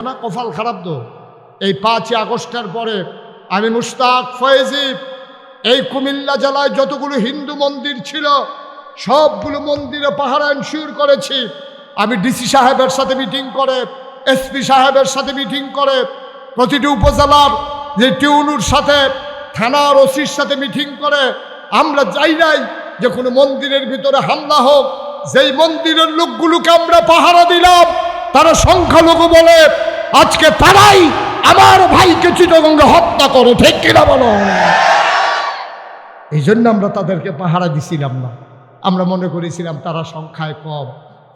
না কপাল খারাপ তো। এই 5ই আগস্টের পরে আমি মুশতাক ফয়েজি এই কুমিল্লা জেলায় যতগুলো হিন্দু মন্দির ছিল সবগুলো মন্দিরে পাহারা এনশিওর করেছি। আমি ডিসি সাহেবের সাথে মিটিং করে, এসপি সাহেবের সাথে মিটিং করে, প্রতিটি উপজেলার যে টিউনুর সাথে, থানার ওসির সাথে মিটিং করে আমরা চাই নাই যে কোনো মন্দিরের ভিতরে হামলা হোক। যেই মন্দিরের লোকগুলোকে আমরা পাহারা দিলাম তারা সংখ্যালঘু বলে আজকে তারাই আমার ভাইকে চিটাগঙ্গে হত্যা করে, ঠিক কিনা বলো? এই জন্য আমরা তাদেরকে পাহারা দিছিলাম না। আমরা মনে করেছিলাম তারা সংখ্যায় কম,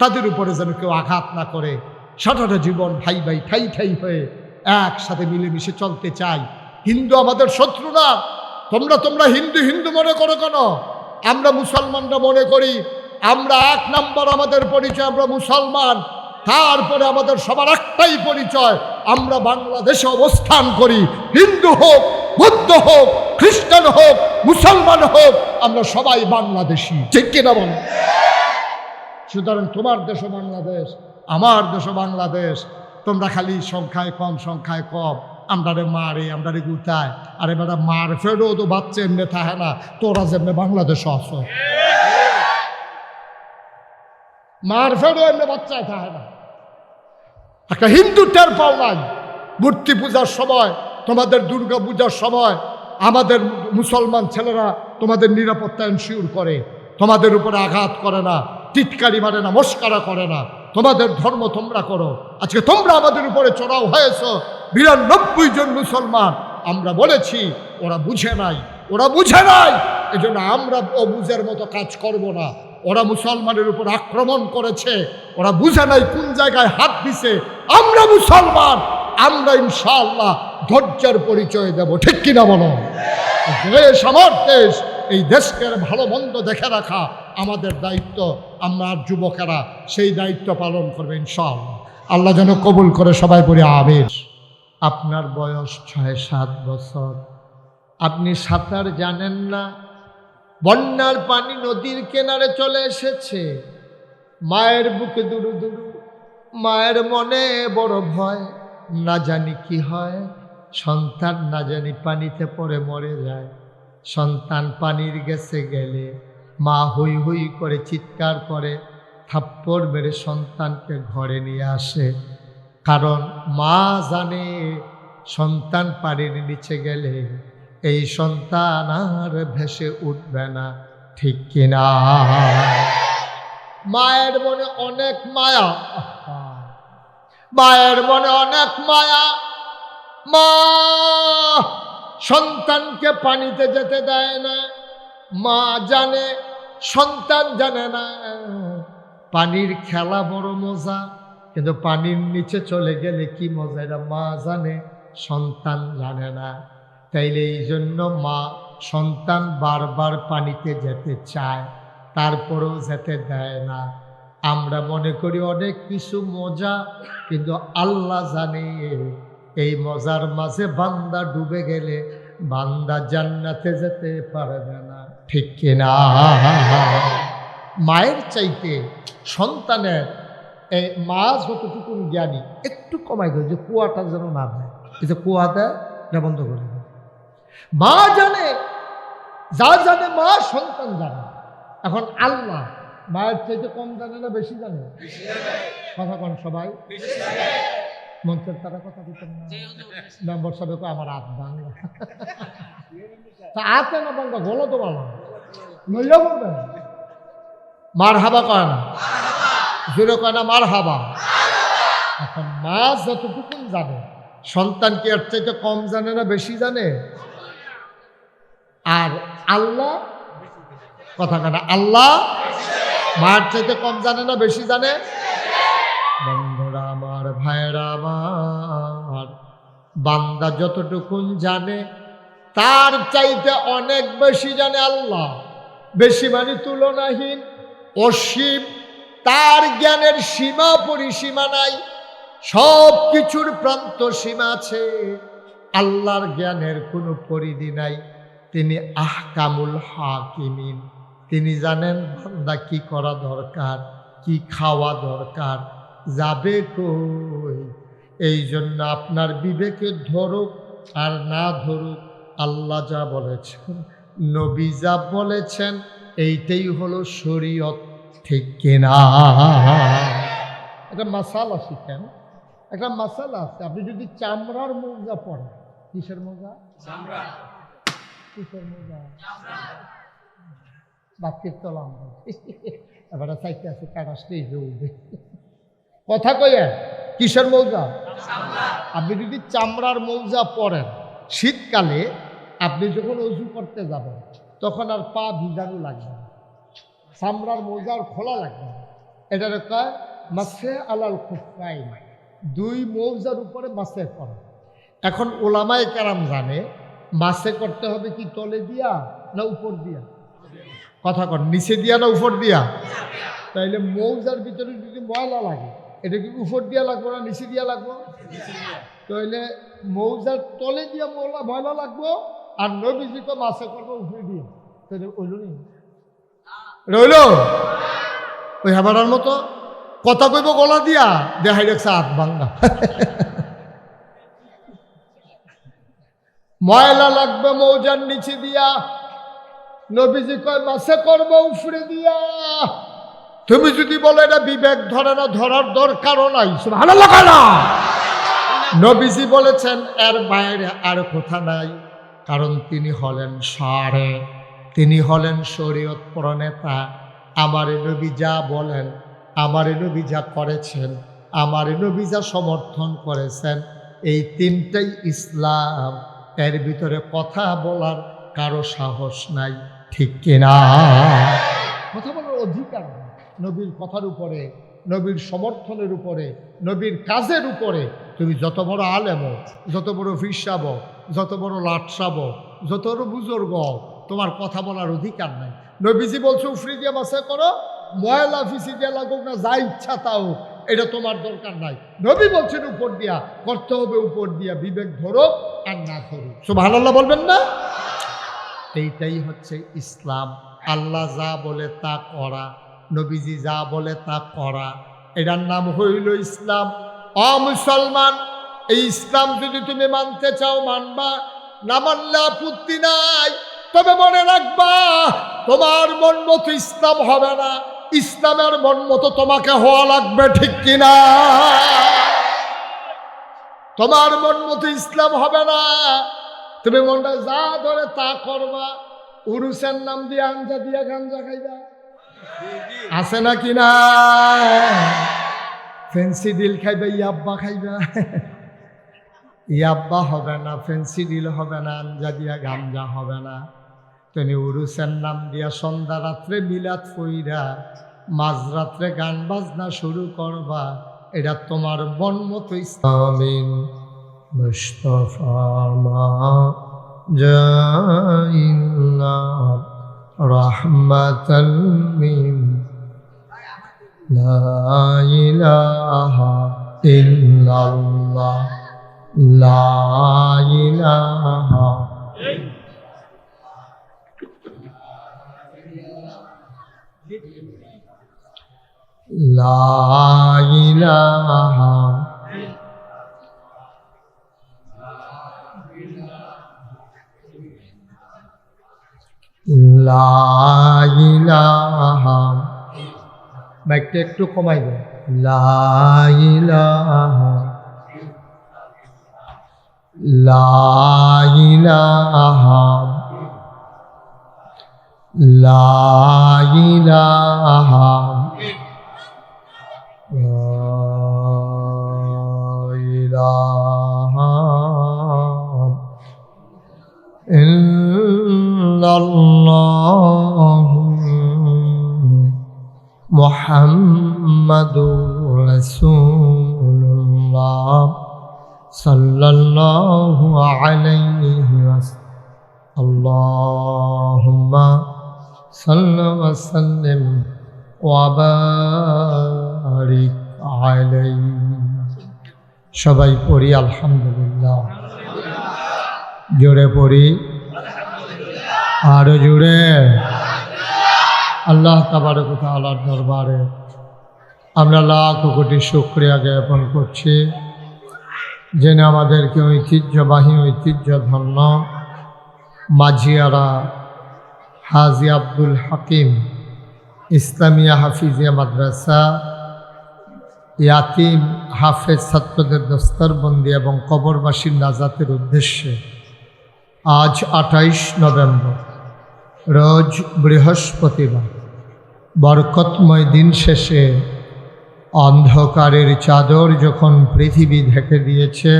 তাদের উপরে যেন কেউ আঘাত না করে। সারাটা জীবন ভাই ভাই ঠাই ঠাই হয়ে একসাথে মিলেমিশে চলতে চাই। হিন্দু আমাদের শত্রু না। তোমরা হিন্দু হিন্দু মনে করো কেন? আমরা মুসলমানরা মনে করি আমরা 1 নম্বর আমাদের পরিচয় আমরা মুসলমান, তারপরে আমাদের সবার একটাই পরিচয় আমরা বাংলাদেশে অবস্থান করি। হিন্দু হোক, বৌদ্ধ হোক, খ্রিস্টান হোক, মুসলমান হোক, আমরা সবাই বাংলাদেশি, ঠিক কিনা বলো? সুতরাং তোমার দেশও বাংলাদেশ, আমার দেশও বাংলাদেশ। তোমরা খালি সংখ্যায় কম সংখ্যায় কম আমরারে মারে, আমরারে গুতায়। আরে বেটা মার ফেরো তো বাচ্চা এমনি থাকে না, তোরা যেমনি বাংলাদেশে আসো। মার ফেরো এমনি বাচ্চায় থাকে না। একটা হিন্দু টের পাও নাই। মূর্তি পূজার সময়, তোমাদের দুর্গা পূজার সময় আমাদের মুসলমান ছেলেরা তোমাদের নিরাপত্তা এনশিওর করে, তোমাদের উপরে আঘাত করে না, টিটকারি মারে না, মস্কারা করে না। তোমাদের ধর্ম তোমরা করো। আজকে তোমরা আমাদের উপরে চড়াও হয়েছ 92 জন মুসলমান। আমরা বলেছি ওরা বুঝে নাই, ওরা বুঝে নাই, এজন্য আমরা অবুঝের মতো কাজ করব না। ওরা মুসলমানের উপর আক্রমণ করেছে, ওরা বুঝে নাই কোন জায়গায় হাত দিছে। আমরা মুসলমান, আমরা ইনশাআল্লাহ ধৈর্যের পরিচয় দেব, ঠিক কিনা বলো? দেশ আমার দেশ, এই দেশকে ভালো মন্দ দেখে রাখা আমাদের দায়িত্ব। আমরা যুবকেরা সেই দায়িত্ব পালন করবে ইনশাআল্লাহ। আল্লাহ যেন কবুল করে, সবাই পড়ি আমিন। আপনার বয়স 6-7 বছর, আপনি সাঁতার জানেন না, বন্যার পানি নদীর কিনারে চলে এসেছে, মায়ের বুকে দুরু দুরু, মায়ের মনে বড় ভয়, না জানি কি হয়, সন্তান না জানি পানিতে পড়ে মরে যায়। সন্তান পানির গেছে গেলে মা হই হই করে চিৎকার করে, থাপ্পড় মেরে সন্তানকে ঘরে নিয়ে আসে। কারণ মা জানে সন্তান পানির নিচে গেলে এই সন্তান আর ভেসে উঠবে না, ঠিক কিনা? মায়ের মনে অনেক মায়া, মায়ের মনে অনেক মায়া। মা সন্তানকে পানিতে যেতে দেয় না। মা জানে, সন্তান জানে না। পানির খেলা বড় মজা, কিন্তু পানির নিচে চলে গেলে কি মজা এটা মা জানে, সন্তান জানে না। তাইলে এই জন্য মা সন্তান বারবার পানিতে যেতে চায়, তারপরেও যেতে দেয় না। আমরা মনে করি অনেক কিছু মজা, কিন্তু আল্লাহ জানে এই মজার মাঝে বান্দা ডুবে গেলে বান্দা জান্নাতে যেতে পারবে না, ঠিক কিনা? মায়ের চাইতে সন্তানের এই মা যতটুকু জ্ঞানী, একটু কমাই দেয় যে কুয়াটা যেন না দেয়, এই যে কুয়া দেয় এটা বন্ধ করে দেয়। মা জানে, যা জানে মা সন্তান জানে। এখন আল্লাহ মায়ের চাইতে কম জানে না বেশি জানে? কথা কন সবাই, মঞ্চের তারা কথা দিতেন না, মেম্বার সাহেব আমার হাত ভাঙা, তা হাতে না ভাঙা গলা তো ভালো নইয়া বলবেন। মার হাবা কয় না, জোরে কয় না মার হাবা। এখন মা যতটুকু জানে সন্তান কি এর চাইতে কম জানে না বেশি জানে? আর আল্লাহ, কথা কয় না, আল্লাহ মায়ের চাইতে কম জানে না বেশি জানে? বন্ধুরা আমার, ভাইরা আমার, বান্দা যতটুকুন জানে তার চাইতে অনেক বেশি জানে আল্লাহ। বেশি মানে তুলনাহীন, অসীম। তার জ্ঞানের সীমা পরিসীমা নাই, সব কিছুর প্রান্ত সীমা আছে। আল্লাহর জ্ঞানের কোনো পরিধি নাই। তিনি আহকামুল হাকিমিন, তিনি জানেন বান্দা কি করা দরকার, কি খাওয়া দরকার, যাবে কই, এই জন্য আপনার বিবেকে ধরুক আর না ধরুক, আল্লাহ যা বলেছেন, নবী যা বলেছেন, এইটাই হলো শরীয়ত, ঠিক কিনা? একটা মাসালা শিখেন, একটা মাসালা আছে। আপনি যদি চামড়ার মোজা পরেন, কিসের মোজা? কিসের মোজা? বাক্যের তলাম এবার চাইতে আছে কাটাসটাই উঠবে কথা কয়ে। কিসের মৌজা? আপনি যদি চামড়ার মৌজা পরেন, শীতকালে আপনি যখন অজু করতে যাবেন তখন আর পা ভিজানো লাগবে না, চামড়ার মৌজা আর খোলা লাগবে না। এটার কয় মাসে আলাল খুফাইন, দুই মৌজার উপরে মাসে করা। এখন ওলামায়ে কেরাম জানে মাসে করতে হবে কি তলে দিয়া না উপর দিয়া? কথা কর, নিচে দিয়া না উপর দিয়া? তাইলে মৌজার ভিতরে যদি ময়লা লাগে, এটা কি উপর দিয়া লাগবো না নিচে দিয়া লাগবো? তাইলে মৌজার তলে দিয়া ময়লা লাগবো, আর নবীজি তো মাসে করবো উপরে দিয়ে। তাহলে রইল ওই হাবারার মতো কথা কইব গলা দিয়া, দেখাই দেখছে হাত ভাঙ্গা। ময়লা লাগবে মৌজার নিচে দিয়া, নবীজি কয় মাসে করবো উপরে দিয়া। তুমি যদি বলো এটা বিবেক ধরে না, ধরার দরকারও নাই, সুবহানাল্লাহ না। নবীজি বলেছেন এর বাইরে আর কথা নাই, কারণ তিনি হলেন সারে, তিনি হলেন শরীয়ত প্রণেতা। আমার নবী যা বলেন, আমার নবী যা করেছেন, আমার নবী যা সমর্থন করেছেন, এই তিনটাই ইসলাম। এর ভিতরে কথা বলার কারো সাহস নাই, ঠিক কিনা? কথা বলার অধিকার নেই। নবীর কথার উপরে, নবীর সমর্থনের উপরে, নবীর কাজের উপরে তুমি যত বড় আলেম, যত বড় ফিরসাব, যত বড় লাটসাব, যত বড় বুজুর্গ, তোমার কথা বলার অধিকার নাই। নবীজি বলছে উফরি দিয়ে মাসে করো, ময়লা ফিসি দিয়ে লাগুক না, যা ইচ্ছা তাও, এটা তোমার দরকার নাই। নবী বলছেন উপর দিয়া করতে হবে, উপর দিয়া বিবেক ধরো আর না ধরো, সুবহানাল্লাহ বলবেন না? এইটাই হচ্ছে ইসলাম। আল্লাহ যা বলে তা করা, নবীজি যা বলে তা করা, এটার নাম হইল ইসলাম। মুসলমান, এই ইসলাম যদি তুমি মানতে চাও মানবা, না মানলে আপত্তি নাই। তবে মনে রাখবা, তোমার মন মতো ইসলাম হবে না, ইসলামের মন মতো তোমাকে হওয়া লাগবে, ঠিক কিনা? তোমার মন মতো ইসলাম হবে না, তুমি মনটা যা ধরে তা করবা। উরুসের নাম দিয়ে আঞ্জা দিয়া গাঞ্জা খাইবা, আছে না কিনা? ফেন্সি ডিল খাইবা, ইয়াব্বা খাইবা, ইয়াব্বা হবে না, ফেন্সি ডিল হবে না, আঞ্জা দিয়া গাঞ্জা হবে না। তুমি উরুসের নাম দিয়া সন্ধ্যা রাত্রে মিলাদ ফইরা মাঝরাত্রে গান বাজনা শুরু করবা, এটা তোমার মন মতো ইসলামিন মুস্তাফা মা জাইনা রাহমাতাল মিন লা ইলাহা ইল্লাল্লাহ লা ইলাহা লা ইলাহা লা ইলাহা, ব্যাগটা একটু কমাই দেয়, লা ইলাহা লা ইলাহা লা ইলাহা ইল্লাল্লাহ মুহাম্মাদুর রাসূলুল্লাহ সাল্লাল্লাহু আলাইহি ওয়াসাল্লাম। আল্লাহুম্মা সাল্লি ওয়া সাল্লিম ওয়া বারিক আলাইহি। সবাই পড়ি আলহামদুলিল্লাহ, জোরে পড়ি, আরো জোরে। আল্লাহ তাবারক ওয়া তাআলার দরবারে আমরা লাখ কোটি শুকরিয়া জ্ঞাপন করছি। জেনে আমাদেরকে ঐতিহ্যবাহী ঐতিহ্যধন্য মাঝিয়ারা হাজী আব্দুল হাকিম ইসলামিয়া হাফিজিয়া মাদ্রাসা ইয়াতিম হাফেজ ছাত্রদের দস্তরবন্দি এবং কবরবাসীর নাজাতের উদ্দেশ্যে আজ ২৮ নভেম্বর রোজ বৃহস্পতিবার বরকতময় দিন শেষে অন্ধকারের চাদর যখন পৃথিবী ঢেকে দিয়েছে,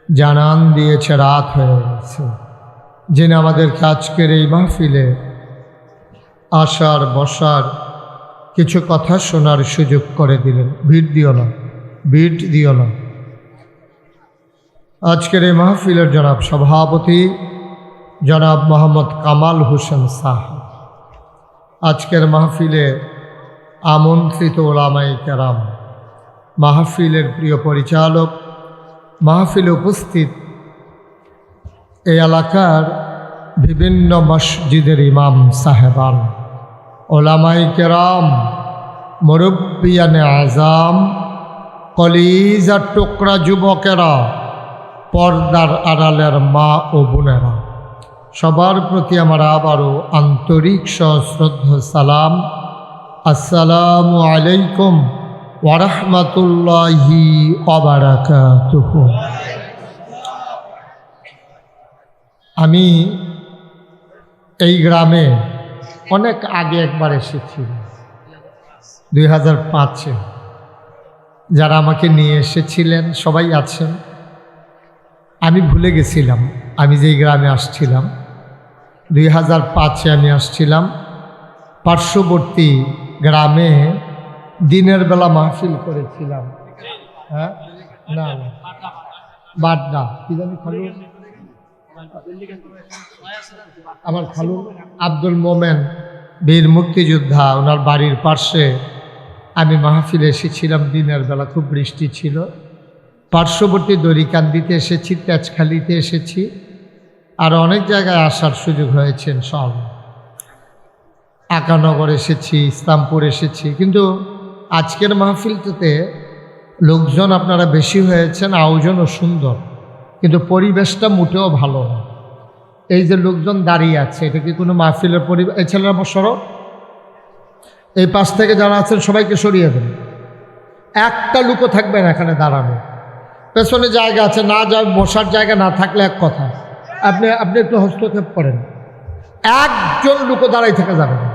জানান দিয়েছে রাত হয়ে গেছে, জেনে আমাদেরকে আজকের এই মাহফিলে আসার বসার কিছু কথা শোনার সুযোগ করে দিলেন। ভিড় দিও না। আজকের এই মাহফিলের জনাব সভাপতি জনাব মোহাম্মদ কামাল হোসেন সাহা, আজকের মাহফিলে আমন্ত্রিত ওলামায়ে কেরাম, মাহফিলের প্রিয় পরিচালক, মাহফিলে উপস্থিত এই এলাকার বিভিন্ন মসজিদের ইমাম সাহেবান, ওলামায়ে কেরাম, মুরব্বিয়ানে আজাম, কলিজার টুকরা যুবকেরা, পর্দার আড়ালের মা ও বোনেরা, সবার প্রতি আমার আবারও আন্তরিক সশ্রদ্ধ সালাম। আসসালামু আলাইকুম ওয়া রাহমাতুল্লাহি ওয়া বারাকাতুহু। আমি এই গ্রামে অনেক আগে একবার এসেছি, 2005-এ। যারা আমাকে নিয়ে এসেছিলেন সবাই আছেন। আমি ভুলে গেছিলাম আমি যেই গ্রামে আসছিলাম, 2005-এ আমি আসছিলাম। পার্শ্ববর্তী গ্রামে দিনের বেলা মাহফিল করেছিলাম। হ্যাঁ, না বাড্ডা, কি জানি খালু, আমার খালু আব্দুল মোমেন বীর মুক্তিযোদ্ধা, ওনার বাড়ির পাশে আমি মাহফিলে এসেছিলাম দিনের বেলা। খুব বৃষ্টি ছিল। পার্শ্ববর্তী দড়িকান্দিতে এসেছি, তেজখালিতে এসেছি, আর অনেক জায়গায় আসার সুযোগ হয়েছে সব। আকানগর এসেছি, ইসলামপুর এসেছি, কিন্তু আজকের মাহফিলটাতে লোকজন আপনারা বেশি হয়েছেন, আয়োজনও সুন্দর, কিন্তু পরিবেশটা মোটেও ভালো না। এই যে লোকজন দাঁড়িয়ে আছে, এটা কি কোনো মাহফিলের পরিবেশ? এই ছেলেরা সরো, এই পাশ থেকে যারা আছেন সবাইকে সরিয়ে দেন। একটা লোকও থাকবে না এখানে দাঁড়ানো। পেছনে জায়গা আছে, না যা বসার জায়গা না থাকলে এক কথা, আপনি একটু হস্তক্ষেপ করেন। একজন লোকও দাঁড়াই থাকা যাবে না।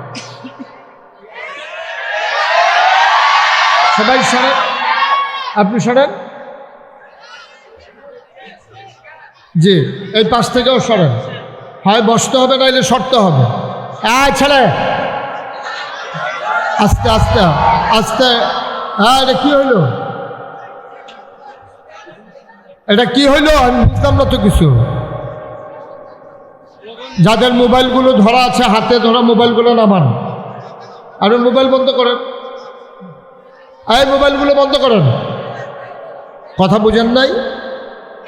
সবাই সরেন, আপনি সরেন। জি, এই পাশ থেকেও সরেন। হয় বসতে হবে, নাইলে সরতে হবে। ছেলে, আস্তে আস্তে আস্তে। হ্যাঁ, এটা কি হইল? এটা কি হইল? আমি বুঝলাম না তো কিছু। যাদের মোবাইলগুলো ধরা আছে, হাতে ধরা মোবাইলগুলো নামান, আর মোবাইল বন্ধ করেন। এই মোবাইলগুলো বন্ধ করেন। কথা বুঝেন নাই?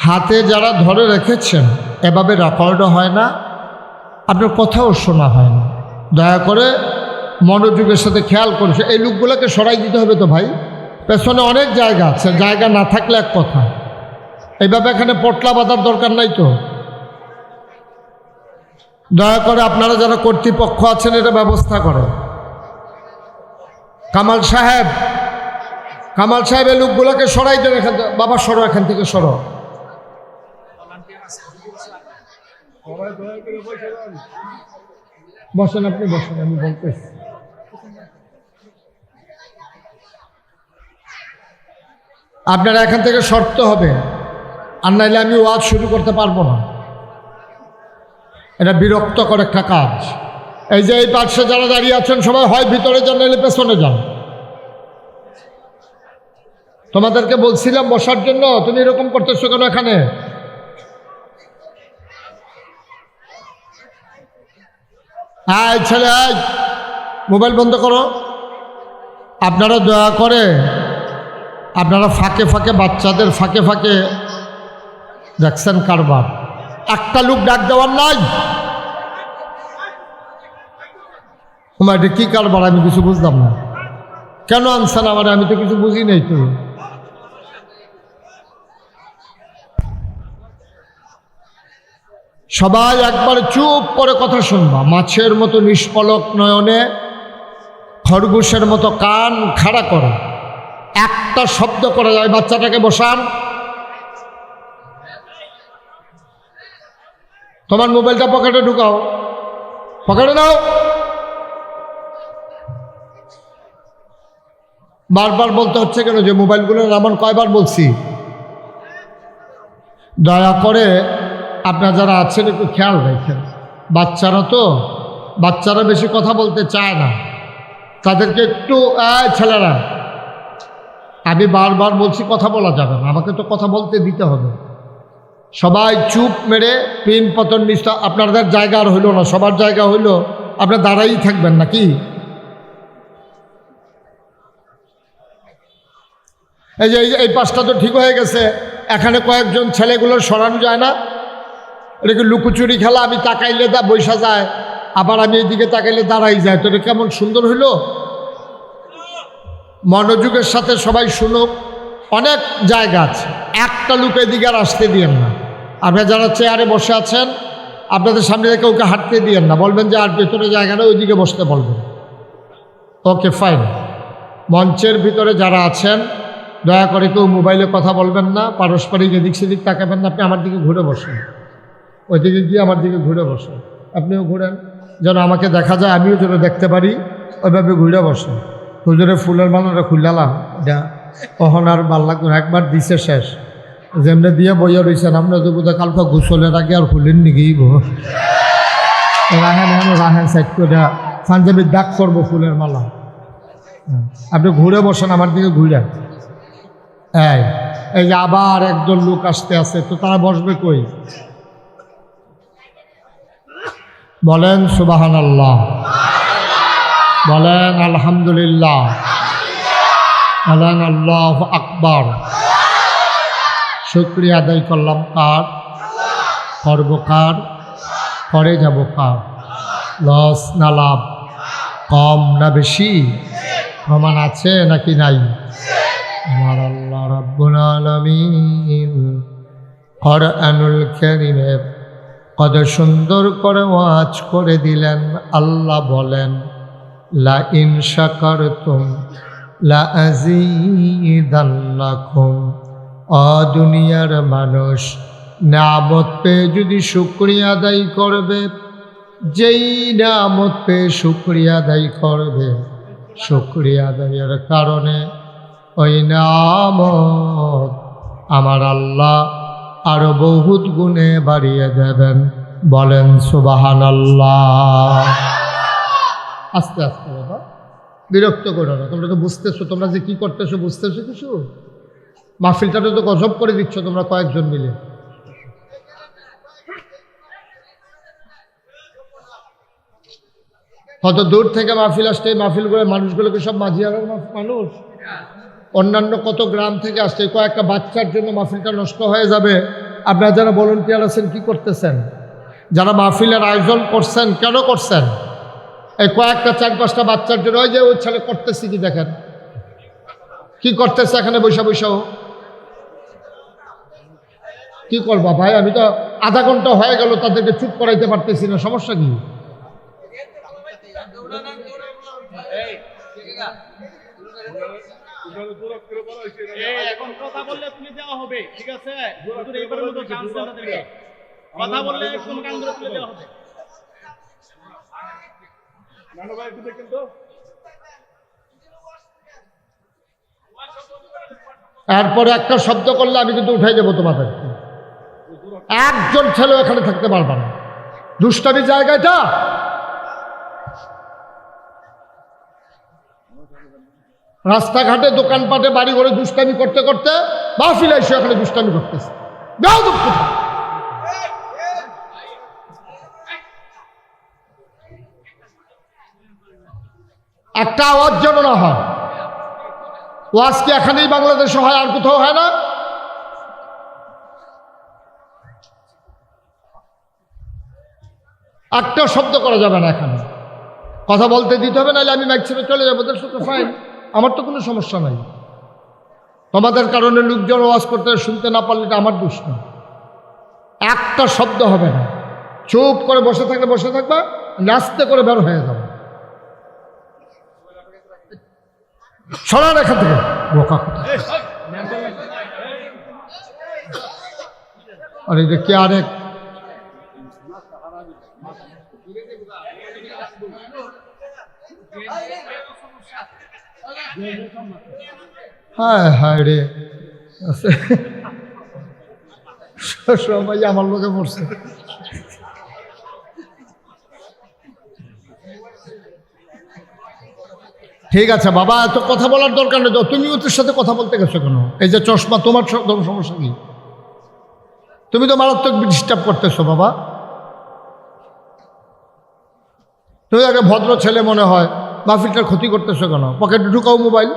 হাতে যারা ধরে রেখেছেন, এভাবে রেকর্ডও হয় না, আপনার কথাও শোনা হয় না। দয়া করে মনোযোগের সাথে খেয়াল করছে। এই লোকগুলোকে সরাই দিতে হবে তো ভাই। পেছনে অনেক জায়গা আছে, জায়গা না থাকলে এক কথা। এইভাবে এখানে পটলা বাঁধার দরকার নাই তো। দয়া করে আপনারা যারা কর্তৃপক্ষ আছেন, এটা ব্যবস্থা করেন। কামাল সাহেব, এই লোকগুলোকে সরাই দেন এখান থেকে। বাবা সরো, এখান থেকে সরো। বসেন, আপনি বসেন, আমি বলতেছি। আপনারা এখান থেকে সরতে হবে, আর নাইলে আমি ওয়াজ শুরু করতে পারবো না। এটা বিরক্তকর একটা কাজ। এই যে এই পাশে যারা দাঁড়িয়ে আছেন সবাই হয় ভিতরে যান, নাইলে পেছনে যান। তোমাদেরকে বলছিলাম বসার জন্য, তুমি এরকম করতেছো কেন এখানে? হ্যাঁ ছেলে, মোবাইল বন্ধ করো। আপনারা দয়া করে আপনারা ফাঁকে ফাঁকে, বাচ্চাদের ফাঁকে ফাঁকে দেখছেন কারবার। একটা লোক ডাক দেওয়ার নাই। এটা কি কারবার? আমি কিছু বুঝলাম না। কেন আনছেন আমার? আমি তো কিছু বুঝি নাই। তো সবাই একবার চুপ করে কথা শুনবা। মাছের মতো নিষ্পলক নয়নে, খরগোশের মতো কান খাড়া করো, একটা শব্দ করা যায়। বাচ্চাটাকে বসান, তোমার মোবাইলটা পকেটে ঢুকাও, পকেটে নাও। বারবার বলতে হচ্ছে কেন যে মোবাইলগুলোর এমন কয়বার বলছি? দয়া করে আপনারা যারা আছেন একটু খেয়াল রাখেন। বাচ্চারা বেশি কথা বলতে চায় না, তাদেরকে একটু ছেলেরা, আমি বারবার বলছি কথা বলা যাবে না, আমাকে তো কথা বলতে দিতে হবে। সবাই চুপ মেরে পিন পতন নিশ্চয়। আপনাদের জায়গা আর হইল না, সবার জায়গা হইল, আপনার দাঁড়াই থাকবেন নাকি? এই যে এই পাশটা তো ঠিক হয়ে গেছে, এখানে কয়েকজন ছেলেগুলোর সরানো যায় না। এটা কি লুকোচুরি খেলা? আমি তাকাইলে বৈশা যায়, আবার আমি এইদিকে তাকাইলে দাঁড়াই যায়, তো এটা কেমন সুন্দর হইল। মনোযোগের সাথে সবাই শুনুক। অনেক জায়গা আছে, একটা লোক এদিকে আর আসতে দিয়েন না। আপনারা যারা চেয়ারে বসে আছেন, আপনাদের সামনে থেকে ওকে হাঁটতে দিয়েন না, বলবেন যে আর ভেতরে জায়গা না, ওইদিকে বসতে বলবেন। Okay fine. মঞ্চের ভিতরে যারা আছেন, দয়া করে কেউ মোবাইলে কথা বলবেন না, পারস্পরিক এদিক সেদিক তাকাবেন না। আপনি আমার দিকে ঘুরে বসেন, ওইদিকে গিয়ে আমার দিকে ঘুরে বসেন। আপনিও ঘুরেন, যেন আমাকে দেখা যায়, আমিও যেন দেখতে পারি, ওইভাবে ঘুরে বসেন। হুজুরে ফুলের মালাটা খুললাম, এটা কখন আর ভাল লাগতো না, একবার দিছে শেষ। যেমনি দিয়ে বইয়া রয়েছেন, আমরা তো বোধহয় কালকে গোসলের আগে আর খুলেন নাকি রাহেন সাইড করে পাঞ্জাবির দাগ করবো ফুলের মালা। আপনি ঘুরে বসেন আমার দিকে ঘুরে। এই যে আবার একজন লোক আসতে আছে, তো তারা বসবে কই? বলেন সুবহানাল্লাহ, বলেন আলহামদুলিল্লাহ, বলেন আল্লাহু আকবার। শুকরিয়া আদায় করলাম কার? করব কার? করে যাব কার? লস না লাভ? কম না বেশি? প্রমাণ আছে নাকি নাই? আমার আল্লাহ রাব্বুল আলামিন কুরআনুল কারীমে কত সুন্দর করে ওয়াজ করে দিলেন। আল্লাহ বলেন, লা ইন শাকারতুম লা আযীদান্নাকুম। দুনিয়ার মানুষ নিয়ামত পেয়ে যদি শুকরিয়া আদায় করবে, যেই নিয়ামত পেয়ে শুকরিয়া আদায় করবে, শুকরিয়া আদায়ের কারণে ওই নিয়ামত আমার আল্লাহ আরো বহুত গুণে বাড়িয়ে দেবেন। বলেন সুবহানাল্লাহ। আস্তে আস্তে বাবা, বিরক্ত করো না। তোমরা তো বুঝতেছো, তোমরা যে কি করতেছো বুঝতেছো কিছু? মাহফিলটাতে তো গজব করে দিচ্ছ তোমরা কয়েকজন মিলে। কত দূর থেকে মাহফিল আসছে, এই মাহফিলগুলো মানুষগুলোকে সব মাঝিয়ারের মানুষ, অন্যান্য কত গ্রাম থেকে আসছে। কয়েকটা বাচ্চার জন্য মাহফিলটা নষ্ট হয়ে যাবে। আপনারা যারা ভলান্টিয়ার আছেন কি করতেছেন? যারা মাহফিলের আয়োজন করছেন কেন করছেন? এই কয়েকটা 4-5টা বাচ্চার জন্য। ওই যে ওই ছেলে করতেছি কি দেখেন, কি করতেছে এখানে বৈশা বৈশাও। কি করবা ভাই? আমি তো আধা ঘন্টা হয়ে গেল তাদেরকে চুপ করাইতে পারতেছি না, সমস্যা কি? এখন কথা বললে তুলে দেওয়া হবে, ঠিক আছে? এবারের মতো চান্স দেন তাদেরকে। কথা বললে কোন কান ধরে তুলে দেওয়া হবে। নানু ভাই একটু দেখেন তো। এরপরে একটা শব্দ করলে আমি কিন্তু উঠাই দেবো তোমাদের। একজন ছেলে এখানে থাকতে পারবে না। দুষ্টামি জায়গাটা। রাস্তাঘাটে দোকানপাটে বাড়ি ঘরে দুষ্টামি করতে করতে মাহফিল এসে এখানে দুষ্টামি করতেছে। একটা আওয়াজ যেন না হয়। ওয়াজ কি এখানেই বাংলাদেশে হয়, আর কোথাও হয় না? একটা শব্দ করা যাবে না এখানে, কথা বলতে দিতে হবে, নাহলে আমি মাইক ছেড়ে চলে যাবো। ফাইন, আমার তো কোনো সমস্যা নাই। তোমাদের কারণে লোকজন ওয়াজ করতে শুনতে না পারলে এটা আমার দোষ না। একটা শব্দ হবে না। চুপ করে বসে থাকলে বসে থাকবা, আস্তে করে বের হয়ে যাবে। সরান এখান থেকে বোকা কোথায়। আর এই যে কে আরেক হায় হায় রে সবাই আমার লোকে পড়ছে। ঠিক আছে বাবা, এত কথা বলার দরকার নেই। তুমি ওদের সাথে কথা বলতে গেছো কেন? এই যে চশমা, তোমার সমস্যা কি? তুমি তো মারাত্মক ডিস্টার্ব করতেছো বাবা। তুমি একটা ভদ্র ছেলে মনে হয়, মাহফিলটার ক্ষতি করতেছো কেন? পকেটে ঢুকাও মোবাইল,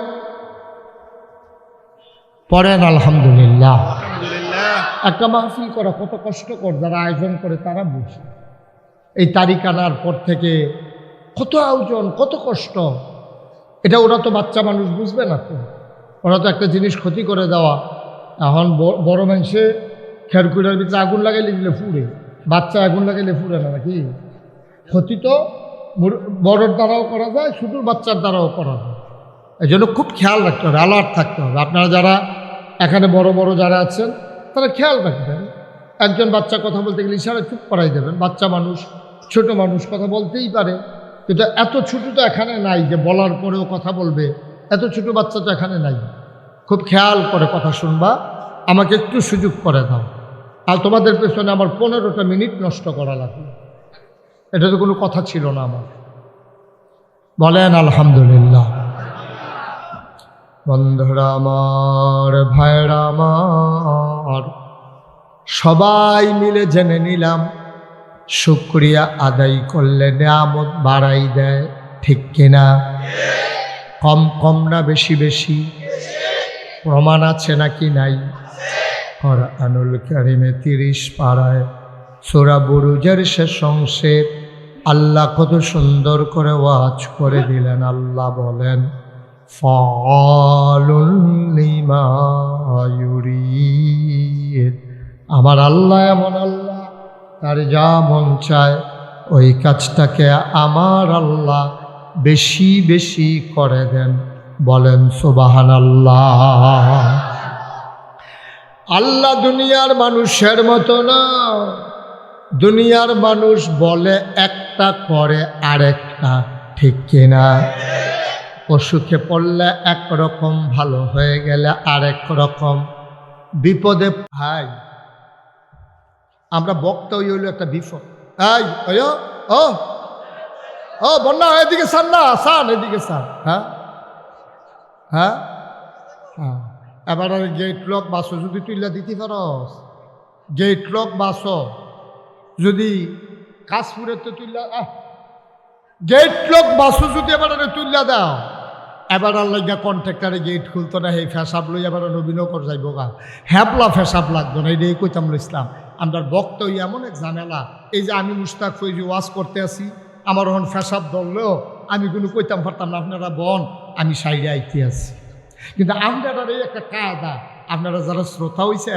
পড়েন আলহামদুলিল্লাহ। একটা মাহফিল করা কত কষ্টকর, যারা আয়োজন করে তারা বুঝে। এই তারিখ আনার পর থেকে কত আয়োজন, কত কষ্ট। এটা ওরা তো বাচ্চা মানুষ বুঝবে না তো। ওরা তো একটা জিনিস ক্ষতি করে দেওয়া। এখন বড় মানুষে খেরকুড়ার ভিতরে আগুন লাগাইলে দিলে ফুড়ে, বাচ্চা আগুন লাগাইলে ফুড়ে না নাকি? ক্ষতি তো বড়োর দ্বারাও করা যায়, শুধু বাচ্চার দ্বারাও করা যায়। এই জন্য খুব খেয়াল রাখতে হবে, অ্যালার্ট থাকতে হবে। আপনারা যারা এখানে বড় বড় যারা আছেন তারা খেয়াল রাখবেন। একজন বাচ্চা কথা বলতে গেলে ইশারা চুপ করাই দেবেন। বাচ্চা মানুষ, ছোট মানুষ কথা বলতেই পারে, কিন্তু এত ছোট তো এখানে নাই যে বলার পরেও কথা বলবে। এত ছোট বাচ্চা তো এখানে নাই। খুব খেয়াল করে কথা শুনবা, আমাকে একটু সুযোগ করে দাও। আর তোমাদের পেছনে আমার 15টা মিনিট নষ্ট করা লাগবে, এটা তো কোনো কথা ছিল না আমার। বলেন আলহামদুলিল্লাহ। বন্ধুরা আমার, ভাইরা আমার, সবাই মিলে জেনে নিলাম শুকরিয়া আদায় করলে নিয়ামত বাড়াই দেয়, ঠিক কিনা? কম কম না বেশি বেশি? প্রমাণ আছে নাকি নাই? কুরআনুল কারীমে 30 পারায় সূরা বুরুজের শেষ অংশে আল্লাহ কত সুন্দর করে ওয়াজ করে দিলেন। আল্লাহ বলেন, ফাআলুল লিমা ইউরিদ। আমার আল্লাহ এমন আল্লাহ, তার যা মন চায় ওই কাজটাকে আমার আল্লাহ বেশি বেশি করে দেন। বলেন সুবহানাল্লাহ। আল্লাহ দুনিয়ার মানুষের মতো না। দুনিয়ার মানুষ বলে একটা, করে আরেকটা, ঠিক কিনা? অসুখে পড়লে একরকম, ভালো হয়ে গেলে আরেক রকম। বিপদে ভাই আমরা বক্তা হইল একটা বিপদ। এই ও ও বন্যা, এদিকে সান না, সান এদিকে সান। হ্যাঁ হ্যাঁ হ্যাঁ। এবার গেট লক বাসো যদি তুইলা দিতে পারস, গেট লক বাসো যদি কাশপুরের তো তুইলা, গেট লক বাসো যদি এবার তুইলা দাও, এবার আল্লাহ কন্ট্রাক্টারে গেট খুলতো না, এই ফেসাব লই এবার নবীনগর যাইব গা, হ্যাপলা ফেসাব লাগতো না। এটাই কইতাম ইসলাম। আমরা বক্ত এমন এক ঝামেলা। এই যে আমি মুস্তাক ফৈজি ওয়াজ করতে আসি, আমার ওখান ফেসাব ধরলেও আমি কোনো কইতাম পারতাম না, আপনারা বন আমি সাইডে আইতে আছি। কিন্তু আপনারা এই একটা কায়দা, আপনারা যারা শ্রোতা হইছে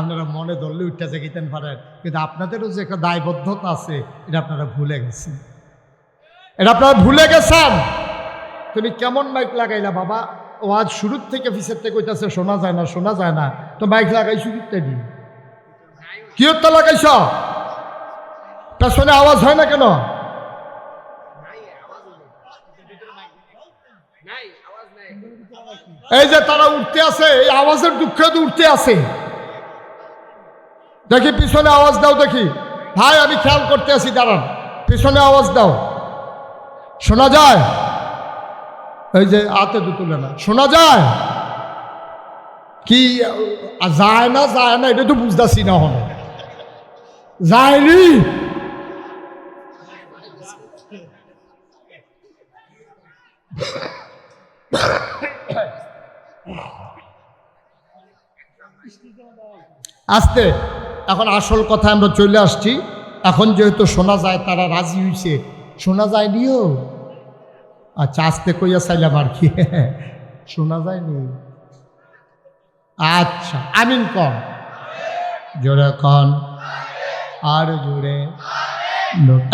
আপনারা মনে ধরলে উঠতে জাগিতেন পারেন, কিন্তু আপনাদেরও যে একটা দায়বদ্ধতা আছে এটা আপনারা ভুলে গেছেন। এটা আপনারা ভুলে গেছেন। তুমি কেমন মাইক লাগাইলা বাবা? ওয়াজ শুরুর থেকে পিছের থেকে কইতাছে শোনা যায় না, শোনা যায় না। তো মাইক লাগাইছো ইত্যাদি কি হত্যা লাগাইছ? পেছনে আওয়াজ হয় না কেন? এই যে তারা উঠতে আছে, এই আওয়াজের দুঃখে তো উঠতে আছে। দেখি পিছনে আওয়াজ দাও, দেখি ভাই আমি খেয়াল করতে আছি, দাঁড়ান পিছনে আওয়াজ দাও। শোনা যায়? এই যে হাতে তো তুলে না, শোনা যায় কি? যায় না, যায় না, এটা তো বুঝতেছি না। হন যায়নি। আস্তে, এখন আসল কথা আমরা চলে আসছি। এখন যেহেতু শোনা যায়, তারা রাজি হইছে, শোনা যায়নিও। আচ্ছা আস্তে কইয়া চাইলাম আর কি, শোনা যায়নি। আচ্ছা আমিন কন, জোরে কন, আর জোরে।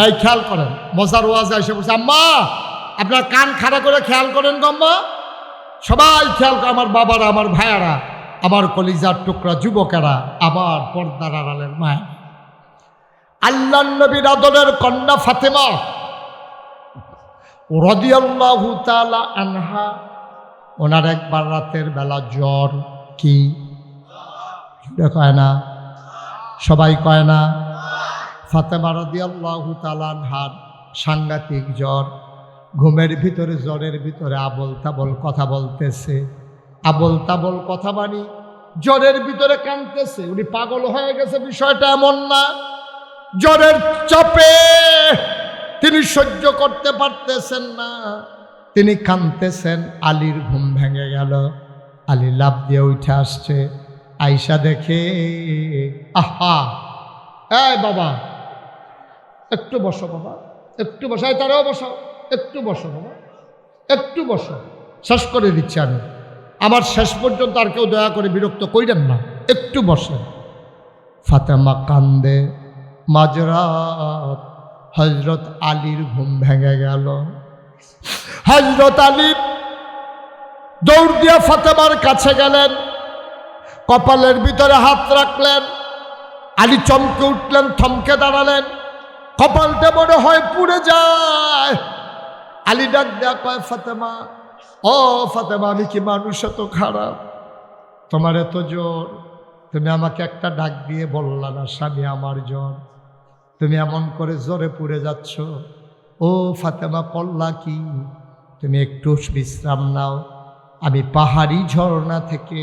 এই খেয়াল করেন, মজার ওয়াজ এসে বলছে, আম্মা আপনার কান খাড়া করে খেয়াল করেন গম্মা, সবাই খেয়াল করে, আমার বাবারা, আমার ভাইয়ারা, আমার কলিজার টুকরা যুবকেরা, আবার পর্দার আড়ালের মায়া। আল্লাহ নবীর আদরের কন্যা ফাতেমা রাদিয়াল্লাহু তাআলা আনহা, ওনার একবার রাতের বেলা জ্বর, কি কয় না, সবাই কয় না, ফাতেমা রাদিয়াল্লাহু তাআলা আনহার সাংঘাতিক জ্বর। ঘুমের ভিতরে, জ্বরের ভিতরে আবল তাবল কথা বলতেছে, আবল তাবল কথা, মানি জ্বরের ভিতরে কাঁদতেছে। উনি পাগল হয়ে গেছে, বিষয়টা এমন না, জ্বরের চাপে তিনি সহ্য করতে পারতেছেন না, তিনি কাঁদতেছেন। আলীর ঘুম ভেঙে গেল, আলী লাফ দিয়ে উঠে আসছে। আয়শা দেখে, আহা, এই বাবা একটু বসো, বাবা একটু বসো, এই তারাও বসো, একটু বসো বাবা, একটু বসো, শেষ করে দিচ্ছি আমি, আমার শেষ পর্যন্ত আর কেউ দয়া করে বিরক্ত কইরেন না, একটু বসেন। ফাতেমা কান্দে। মাঝরাত হযরত আলীর ঘুম ভেঙে গেল। হযরত আলী দৌড় দিয়ে ফাতেমার কাছে গেলেন, কপালের ভিতরে হাত রাখলেন। আলী চমকে উঠলেন, থমকে দাঁড়ালেন, কপালটা মনে হয় পুড়ে যায়। আলী ডাক দেয়া কয়, ফাতেমা, ও ফাতেমা, আমি কি মানুষ এত খারাপ? তোমার এত জ্বর, তুমি আমাকে একটা ডাক দিয়ে বললা না স্বামী আমার জ্বর, তুমি এমন করে জ্বরে পুড়ে যাচ্ছ। ও ফাতেমা, করলা কি? তুমি একটু বিশ্রাম নাও, আমি পাহাড়ি ঝর্ণা থেকে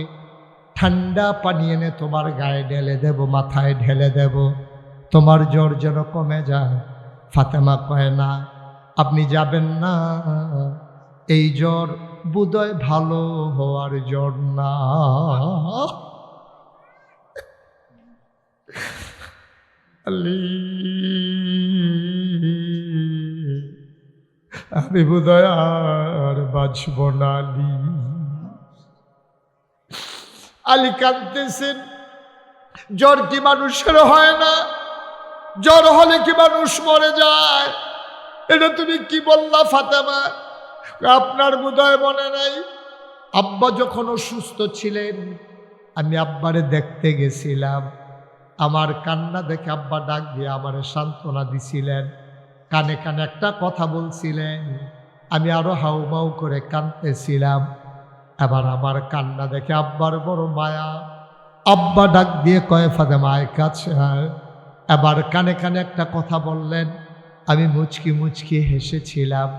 ঠান্ডা পানি এনে তোমার গায়ে ঢেলে দেব, মাথায় ঢেলে দেব, তোমার জ্বর যেন কমে যায়। ফাতেমা কয়, না আপনি যাবেন না, এই জ্বর বোধহয় ভালো হওয়ার জ্বর না, আমি বোধহয় আর বাঁচব না। আলী কাঁদতেছেন। জ্বর কি মানুষের হয় না? জ্বর হলে কি মানুষ মরে যায়? এটা তুমি কি বললা ফাতেমা? আপনার বোধহয় মনে নাই, আব্বা যখন অসুস্থ ছিলেন, আমি আব্বারে দেখতে গেছিলাম। আমার কান্না দেখে আব্বা ডাক দিয়ে আমারে সান্ত্বনা দিছিলেন, কানে কানে একটা কথা বলছিলেন, আমি আরো হাউমাউ করে কাঁদতেছিলাম। এবার আমার কান্না দেখে আব্বার বড় মায়া, আব্বা ডাক দিয়ে কয়, ফাতেমা আয় কাছে আয়। এবার কানে কানে একটা কথা বললেন, আমি মুচকি মুচকি হেসেছিলাম,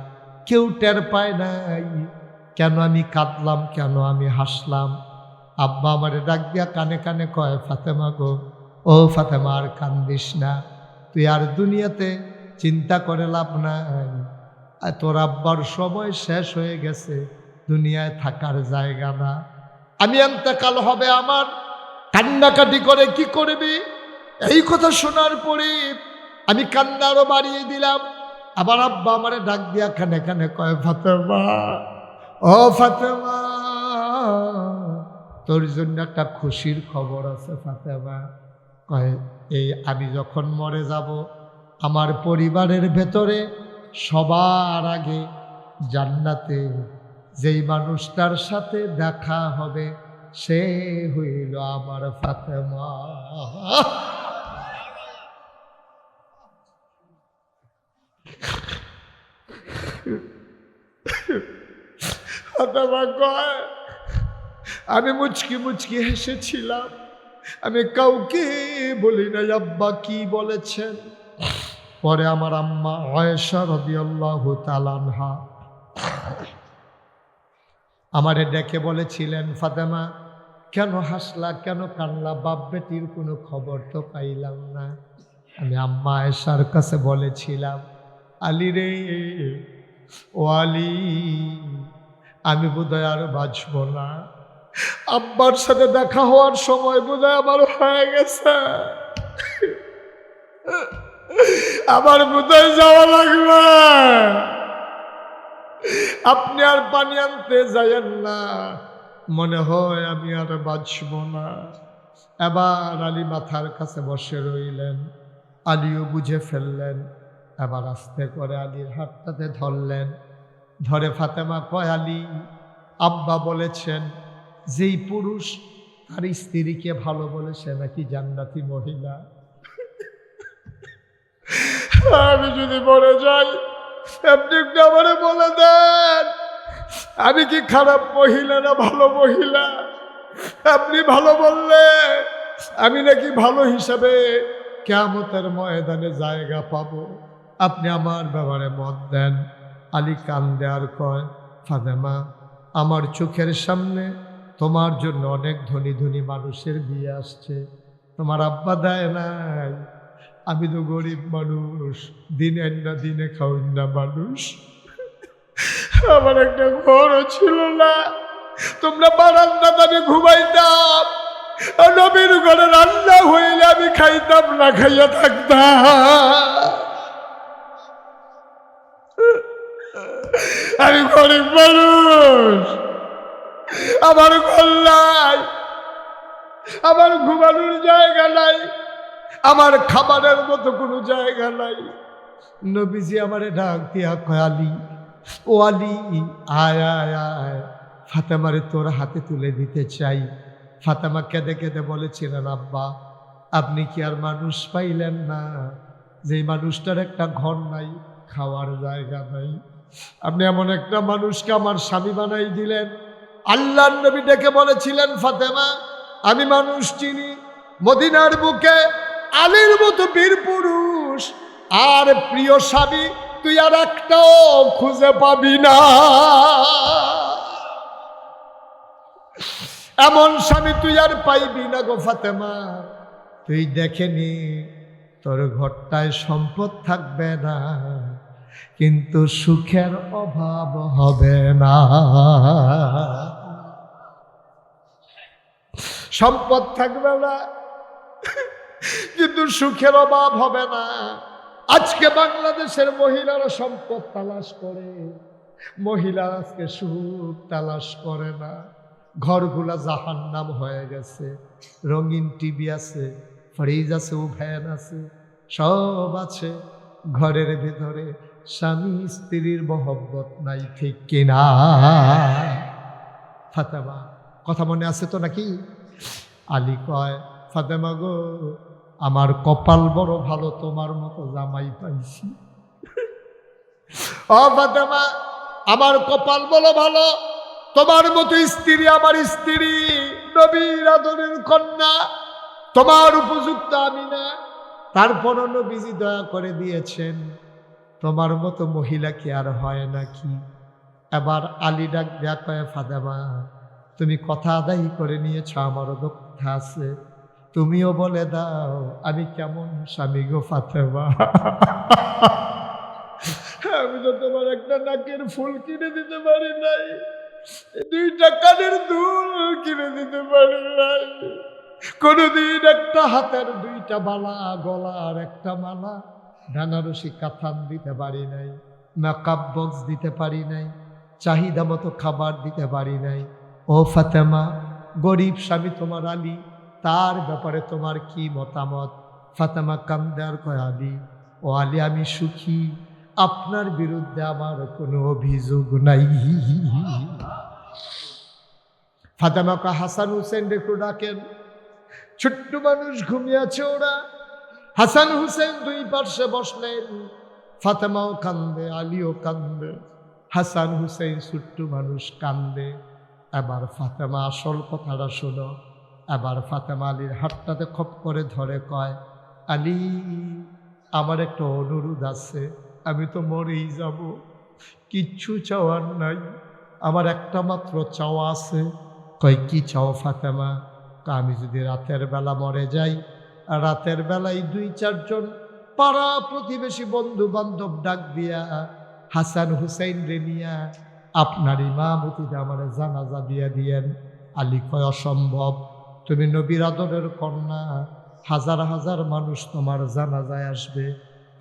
কেউ টের পায় নাই কেন আমি কাঁদলাম, কেন আমি হাসলাম। আব্বা আমারে ডাক দিয়া কানে কানে কয়, ফাতেমা গো, ও ফাতেমা আর কান্দিস না, তুই আর দুনিয়াতে চিন্তা করে লাভ নাই, তোর আব্বার সময় শেষ হয়ে গেছে, দুনিয়ায় থাকার জায়গা না, আমি এন্তেকাল হবে আমার, কান্নাকাটি করে কি করবি? এই কথা শোনার পরে আমি কান্না আরো বাড়িয়ে দিলাম। আবার আব্বা আমারে ডাক দিয়া কানে কানে কয়, ফাতেমা, ও ফাতেমা, তোর জন্য একটা খুশির খবর আছে ফাতেমা। কয়, এই আমি যখন মরে যাব, আমার পরিবারের ভেতরে সবার আগে জান্নাতে যেই মানুষটার সাথে দেখা হবে সে হইল আমার ফাতেমা। ফাতেমা কয়, আমি মুচকি মুচকি হেসেছিলাম, আমি কাউকে বলি নাই আব্বা কি বলেছেন। পরে আমার আম্মা আয়েশা রাদিয়াল্লাহু তাআলা আনহা আমারে ডেকে বলেছিলেন, ফাতেমা কেন হাসলা, কেন কান্না, বাপ বেটির কোনো খবর তো পাইলাম না। আমি আম্মা আয়েশার কাছে বলেছিলাম, আলী রে, ও আলী, আমি বোধহয় আর বাঁচব না, আব্বার সাথে দেখা হওয়ার সময় বোধহয় আমার হয়ে গেছে, আমার বোধহয় যাওয়া লাগবে, আপনি আর পানি আনতে যাইয়েন না, মনে হয় আমি আর বাঁচব না। এবার আলী মাথার কাছে বসে রইলেন। আলীও বুঝে ফেললেন আবার আস্তে করে আলীর হাতটাতে ধরলেন, ধরে ফাতেমা কয়, আলী আব্বা বলেছেন যেই পুরুষ তার স্ত্রীকে ভালো বলেছে নাকি জান্নাতি মহিলা। আমি যদি মরে যাই আপনি একটু আমারে বলে দেন, আমি কি খারাপ মহিলা না ভালো মহিলা? আপনি ভালো বললে আমি নাকি ভালো হিসাবে কিয়ামতের ময়দানে জায়গা পাবো। আপনি আমার ব্যাপারে মত দেন। আলী কান্দে আর কয়, ফাতেমা আমার চোখের সামনে তোমার জন্য অনেক ধনী ধনী মানুষের বিয়ে আসছে, তোমার আব্বা দেয় নাই। আমি তো গরিব মানুষ, দিনে না দিনে খাওয়ান না মানুষ। আমার একটা ঘরও ছিল না, তোমরা বারান্দাতে আমি ঘুমাইতাম, আর নবীর ঘরে রান্না হইলে আমি খাইতাম না, খাইয়া থাকতাম। আমি গরিব মানুষ, আমার ঘর নাই, আমার ঘুমানোর জায়গা নাই, আমার খাবারের মতো কোনো জায়গা নাই। নবীজি আমারে ডাক দিয়া কয়, আলী ও আলী, আয় আয় আয়, ফাতেমারে তোর হাতে তুলে দিতে চাই। ফাতেমা কেঁদে কেঁদে বলেছিলেন, আব্বা আপনি কি আর মানুষ পাইলেন না? যে মানুষটার একটা ঘর নাই, খাওয়ার জায়গা নাই, আপনি এমন একটা মানুষকে আমার স্বামী বানাই দিলেন। আল্লাহর নবী ডেকে বলেছিলেন, ফাতেমা আমি মানুষ চিনি, মদিনার বুকে আলীর মতো বীর পুরুষ আর প্রিয় স্বামী তুই আর একটাও খুঁজে পাবি না। এমন স্বামী তুই আর পাইবি না গো ফাতেমা। তুই দেখেনি তোর ঘরটায় সম্পদ থাকবে না, কিন্তু সুখের অভাব হবে না। সম্পদ থাকবে না কিন্তু সুখের অভাব হবে না। আজকে বাংলাদেশের মহিলারা সম্পদ তালাশ করে, মহিলা আজকে সুখ তালাশ করে না। ঘরগুলা জাহান্নাম হয়ে গেছে। রঙিন টিভি আছে, ফ্রিজ আছে, ওভেন আছে, সব আছে, ঘরের ভিতরে স্বামী স্ত্রীর মহব্বত নাই, ঠিক কিনা? ফাতেমা কথা মনে আছে তো নাকি? আলী কয়, ফাতেমা গো আমার কপাল বড় ভালো, তোমার মতো জামাই পাইছি। ও ফাতেমা আমার কপাল বড় ভালো, তোমার মতো স্ত্রী আমার স্ত্রী, নবীর আদরের কন্যা, তোমার উপযুক্ত আমি না, তারপরও নবীজি দয়া করে দিয়েছেন। তোমার মতো মহিলা কি আর হয় নাকি? এবার আলী ডাক দেয়া কয়, ফাতেমা তুমি কথা আদায় করে নিয়েছ, আমারও দক্ষতা আছে, তুমিও বলে দাও আমি কেমন স্বামী গো ফাতেমা। আমি তো তোমার একটা নাকের ফুল কিনে দিতে পারি নাই, দুইটা কানের দুল কিনে দিতে পারি নাই, কোনদিন একটা হাতের দুইটা বালা, গলার একটা মালা, বেনারসি কাতান দিতে পারি নাই, মেকআপ বক্স দিতে পারি নাই, চাহিদা মতো খাবার দিতে পারি নাই। ও ফাতেমা গরিব স্বামী তোমার আলী, তার ব্যাপারে তোমার কি মতামত? ফাতেমা কান্দে আর কয়, আলী ও আলী আমি সুখী, আপনার বিরুদ্ধে আমার কোনো অভিযোগ নাই। ফাতেমা কয়, হাসান হুসেন একটু ডাকেন। ছোট্ট মানুষ ঘুমিয়ে আছে ওরা। হাসান হুসেন দুই পার্শ্বে বসলেন। ফাতেমাও কান্দে, আলীও কান্দে, হাসান হুসেন ছোট্ট মানুষ কান্দে। এবার ফাতেমা আসল কথাটা শোনো। এবার ফাতেমা আলীর হাতটাতে খপ করে ধরে কয়, আলী আমার একটা অনুরোধ আছে, আমি তো মরেই যাব, কিচ্ছু চাওয়ার নাই, আমার একটা মাত্র চাওয়া আছে। কয় কি চাও ফাতেমা? আমি যদি রাতের বেলা মরে যাই, আর রাতের বেলায় 2-4 পাড়া প্রতিবেশী বন্ধু বান্ধব ডাক দিয়া হাসান হুসাইন রে নিয়া আপনার ইমামতিতে আমার জানাজা দিয়া দিয়েন। আলী কয় অসম্ভব, তুমি নবীর আদরের কন্যা, হাজার হাজার মানুষ তোমার জানাজায় আসবে,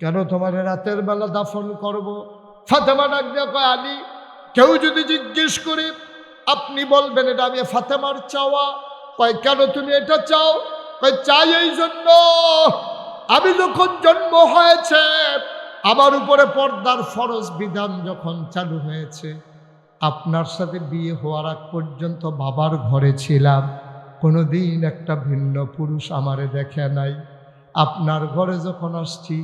কেন তোমার রাতের বেলা দাফন করব? ফাতেমা ডাক দিয়া কয়, আলী কেউ যদি জিজ্ঞেস করে আপনি বলবেন এটা আমি ফাতেমার চাওয়া। কয় কেন তুমি এটা চাও? কয় চাই এই জন্য, আমি যখন জন্ম হয়েছে আমার উপরে পর্দার ফরজ বিধান যখন চালু হয়েছে, আপনার সাথে বিয়ে হওয়ার আগ পর্যন্ত বাবার ঘরে ছিলাম, কোনোদিন একটা ভিন্ন পুরুষ আমারে দেখে নাই। আপনার ঘরে যখন আসছি,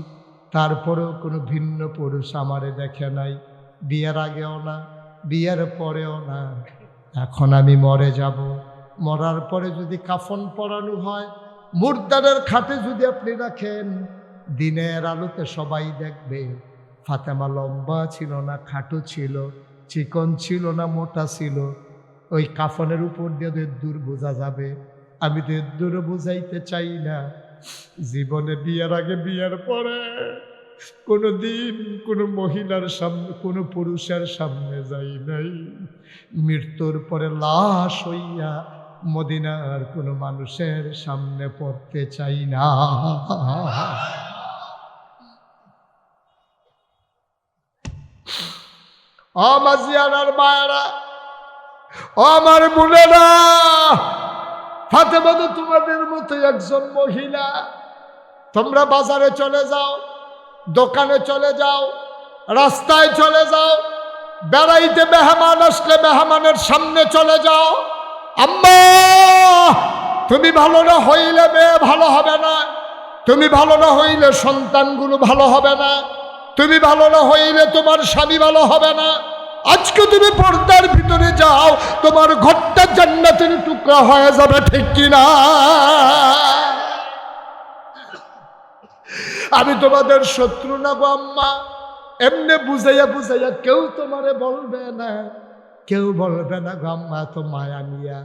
তারপরেও কোনো ভিন্ন পুরুষ আমারে দেখে নাই, বিয়ের আগেও না, বিয়ের পরেও না। এখন আমি মরে যাব, মরার পরে যদি কাফন পরানো হয়, মুর্দারের খাটে যদি আপনি রাখেন, দিনের আলোতে সবাই দেখবে ফাতেমা লম্বা ছিল না খাটো ছিল, চিকন ছিল না মোটা ছিল। ওই কাফনের উপর দিয়ে দূর বোঝা যাবে। আমি তো দূর বুঝাইতে চাই না। জীবনে বিয়ের আগে বিয়ের পরে কোনো দিন কোনো মহিলার সামনে, কোনো পুরুষের সামনে যাই নাই। মৃত্যুর পরে লাশ হইয়া মদিনার কোনো মানুষের সামনে পড়তে চাই না। ও মাজিয়ানার মায়েরা, ও আমার বোনেরা, ফাতেমা তো তোমাদের মতো একজন মহিলা। তোমরা বাজারে চলে যাও, দোকানে চলে যাও, রাস্তায় চলে যাও, বেড়াইতে মেহমান আসলে মেহমানের সামনে চলে যাও। আম্মা, তুমি ভালো না হইলে মেয়ে ভালো হবে না, তুমি ভালো না হইলে সন্তানগুলো ভালো হবে না, তুমি ভালো না হইলে তোমার স্বামী ভালো হবে না। আজকে তুমি পর্দার ভিতরে যাও, তোমার ঘরটা জান্নাতের টুকরা হয়ে যাবে, ঠিক কিনা? আমি তোমাদের শত্রু না গো আম্মা। এমনি বুঝাইয়া বুঝাইয়া কেউ তোমারে বলবে না, কেউ বলবে না গো আম্মা, তো মায়া নিয়া।